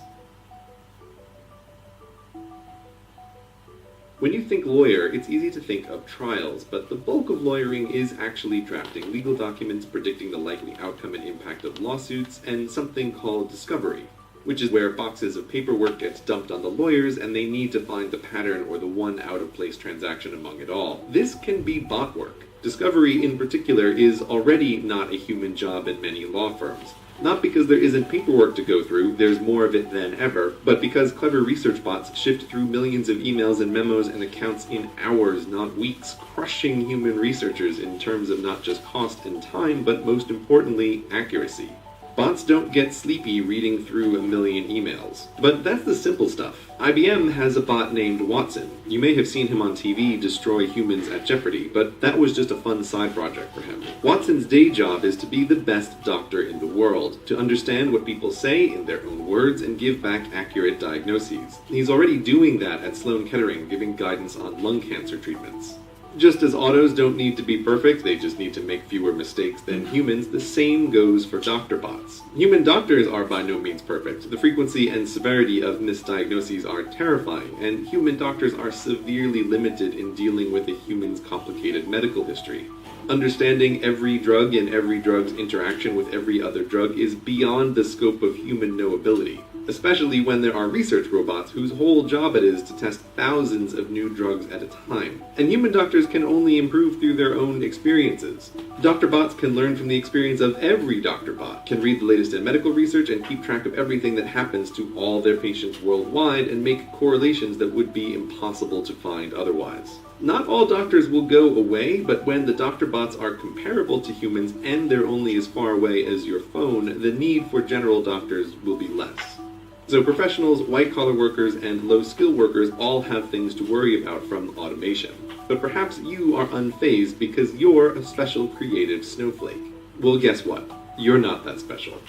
When you think lawyer, it's easy to think of trials, but the bulk of lawyering is actually drafting legal documents, predicting the likely outcome and impact of lawsuits, and something called discovery, which is where boxes of paperwork gets dumped on the lawyers and they need to find the pattern or the one out-of-place transaction among it all. This can be bot work. Discovery, in particular, is already not a human job in many law firms. Not because there isn't paperwork to go through, there's more of it than ever, but because clever research bots shift through millions of emails and memos and accounts in hours, not weeks, crushing human researchers in terms of not just cost and time, but most importantly, accuracy. Bots don't get sleepy reading through a million emails. But that's the simple stuff. IBM has a bot named Watson. You may have seen him on TV destroy humans at Jeopardy, but that was just a fun side project for him. Watson's day job is to be the best doctor in the world, to understand what people say in their own words and give back accurate diagnoses. He's already doing that at Sloan Kettering, giving guidance on lung cancer treatments. Just as autos don't need to be perfect, they just need to make fewer mistakes than humans, the same goes for doctor bots. Human doctors are by no means perfect. The frequency and severity of misdiagnoses are terrifying, and human doctors are severely limited in dealing with a human's complicated medical history. Understanding every drug and every drug's interaction with every other drug is beyond the scope of human knowability, especially when there are research robots whose whole job it is to test thousands of new drugs at a time. And human doctors can only improve through their own experiences. Doctor bots can learn from the experience of every doctor bot, can read the latest in medical research and keep track of everything that happens to all their patients worldwide and make correlations that would be impossible to find otherwise. Not all doctors will go away, but when the doctor bots are comparable to humans and they're only as far away as your phone, the need for general doctors will be less. So professionals, white-collar workers, and low-skill workers all have things to worry about from automation. But perhaps you are unfazed because you're a special creative snowflake. Well, guess what? You're not that special.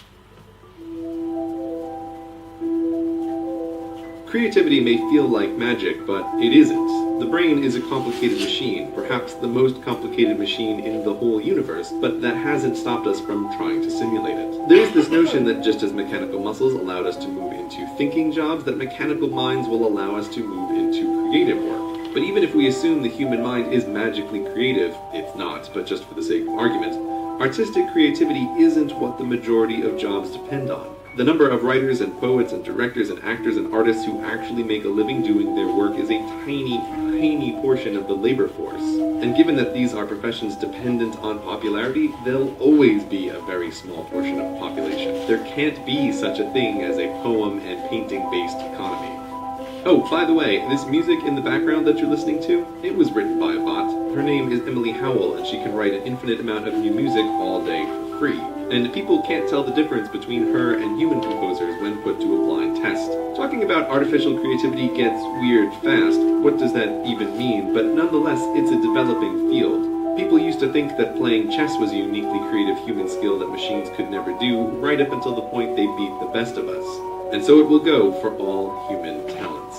Creativity may feel like magic, but it isn't. The brain is a complicated machine, perhaps the most complicated machine in the whole universe, but that hasn't stopped us from trying to simulate it. There is this notion that just as mechanical muscles allowed us to move into thinking jobs, that mechanical minds will allow us to move into creative work. But even if we assume the human mind is magically creative, it's not, but just for the sake of argument, artistic creativity isn't what the majority of jobs depend on. The number of writers and poets and directors and actors and artists who actually make a living doing their work is a tiny, tiny portion of the labor force. And given that these are professions dependent on popularity, they'll always be a very small portion of the population. There can't be such a thing as a poem and painting-based economy. Oh, by the way, this music in the background that you're listening to, it was written by a bot. Her name is Emily Howell, and she can write an infinite amount of new music all day for free. And people can't tell the difference between her and human composers when put to a blind test. Talking about artificial creativity gets weird fast. What does that even mean? But nonetheless, it's a developing field. People used to think that playing chess was a uniquely creative human skill that machines could never do, right up until the point they beat the best of us. And so it will go for all human talents.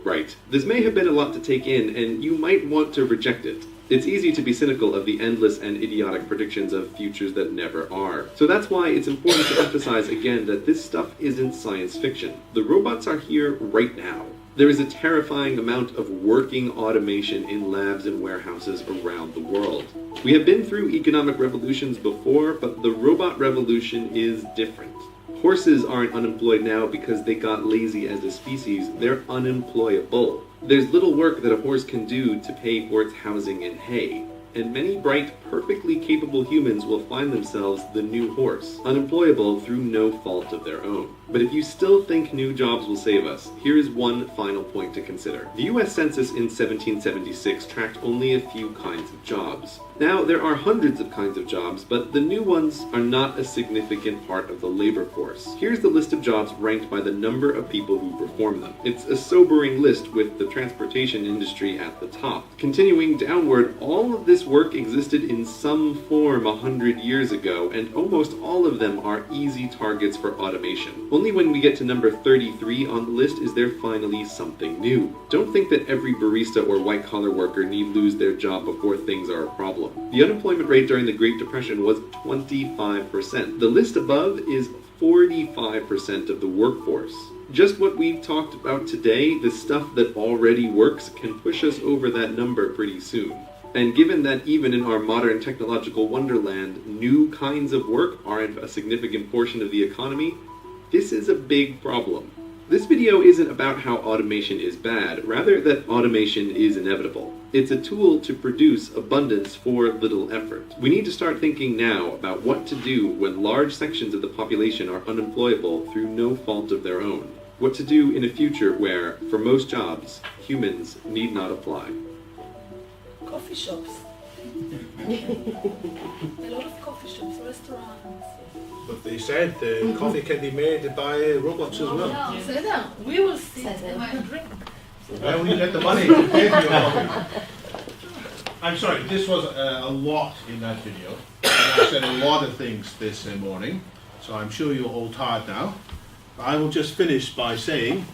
Right, this may have been a lot to take in, and you might want to reject it. It's easy to be cynical of the endless and idiotic predictions of futures that never are. So that's why it's important to emphasize again that this stuff isn't science fiction. The robots are here right now. There is a terrifying amount of working automation in labs and warehouses around the world. We have been through economic revolutions before, but the robot revolution is different. Horses aren't unemployed now because they got lazy as a species, they're unemployable. There's little work that a horse can do to pay for its housing and hay, and many bright, perfectly capable humans will find themselves the new horse, unemployable through no fault of their own. But if you still think new jobs will save us, here is one final point to consider. The US Census in 1776 tracked only a few kinds of jobs. Now, there are hundreds of kinds of jobs, but the new ones are not a significant part of the labor force. Here's the list of jobs ranked by the number of people who perform them. It's a sobering list with the transportation industry at the top. Continuing downward, all of this work existed in some form 100 years ago, and almost all of them are easy targets for automation. Only when we get to number 33 on the list is there finally something new. Don't think that every barista or white-collar worker need lose their job before things are a problem. The unemployment rate during the Great Depression was 25%. The list above is 45% of the workforce. Just what we've talked about today, the stuff that already works, can push us over that number pretty soon. And given that even in our modern technological wonderland, new kinds of work aren't a significant portion of the economy, this is a big problem. This video isn't about how automation is bad, rather that automation is inevitable. It's a tool to produce abundance for little effort. We need to start thinking now about what to do when large sections of the population are unemployable through no fault of their own. What to do in a future where, for most jobs, humans need not apply. Coffee shops. A lot of coffee shops, restaurants. But they said the coffee can be made by robots as well. No. בסדר, we will sit and we drink. Where will you get the money to pay for your coffee? I'm sorry, this was a lot in that video. And I said a lot of things this morning, so I'm sure you're all tired now. I will just finish by saying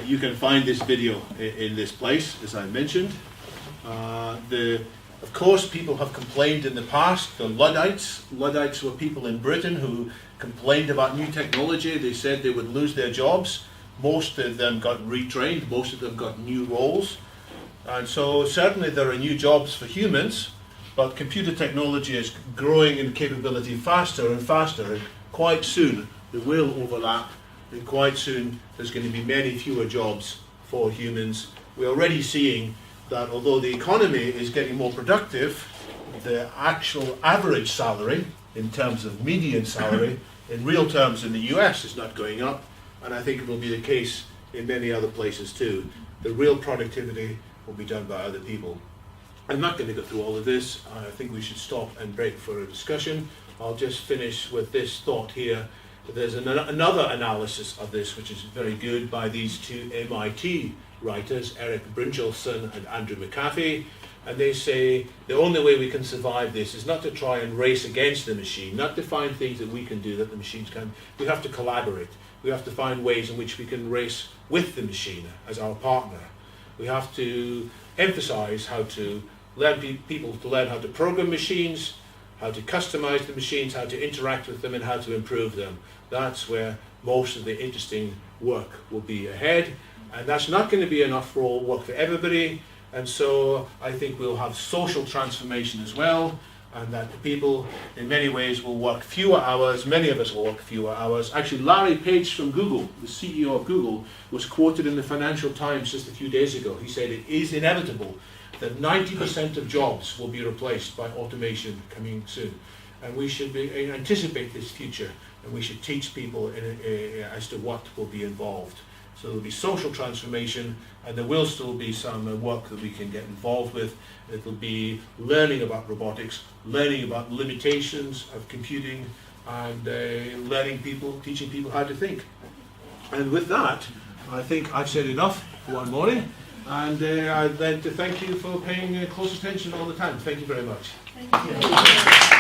you can find this video in this place, as I mentioned. Of course, people have complained in the past. The Luddites were people in Britain who complained about new technology. They said they would lose their jobs. Most of them got retrained. Most of them got new roles. And so certainly there are new jobs for humans, but computer technology is growing in capability faster and faster, and quite soon they will overlap, and quite soon there's going to be many fewer jobs for humans. We're already seeing that although the economy is getting more productive, the actual average salary, in terms of median salary, in real terms in the US is not going up, and I think it will be the case in many other places too. The real productivity will be done by other people. I'm not going to go through all of this. I think we should stop and break for a discussion. I'll just finish with this thought here. There's another analysis of this which is very good by these two MIT writers, Eric Brynjolfsson and Andrew McAfee, and they say the only way we can survive this is not to try and race against the machine, not to find things that we can do that the machines can. We have to collaborate. We have to find ways in which we can race with the machine as our partner. We have to emphasize how to learn people to learn how to program machines, how to customize the machines, how to interact with them, and how to improve them. That's where most of the interesting work will be ahead. And that's not going to be enough for all work for everybody. And so I think we'll have social transformation as well, and that the people in many ways will work fewer hours. Many of us will work fewer hours. Actually, Larry Page from Google, the CEO of Google, was quoted in the Financial Times just a few days ago. He said it is inevitable that 90% of jobs will be replaced by automation coming soon. And we should anticipate this future, and we should teach people as to what will be involved. So there will be social transformation, and there will still be some work that we can get involved with. It will be learning about robotics, learning about limitations of computing, and teaching people how to think. And with that, I think I've said enough for one morning, and I'd like to thank you for paying close attention all the time. Thank you very much. Thank you.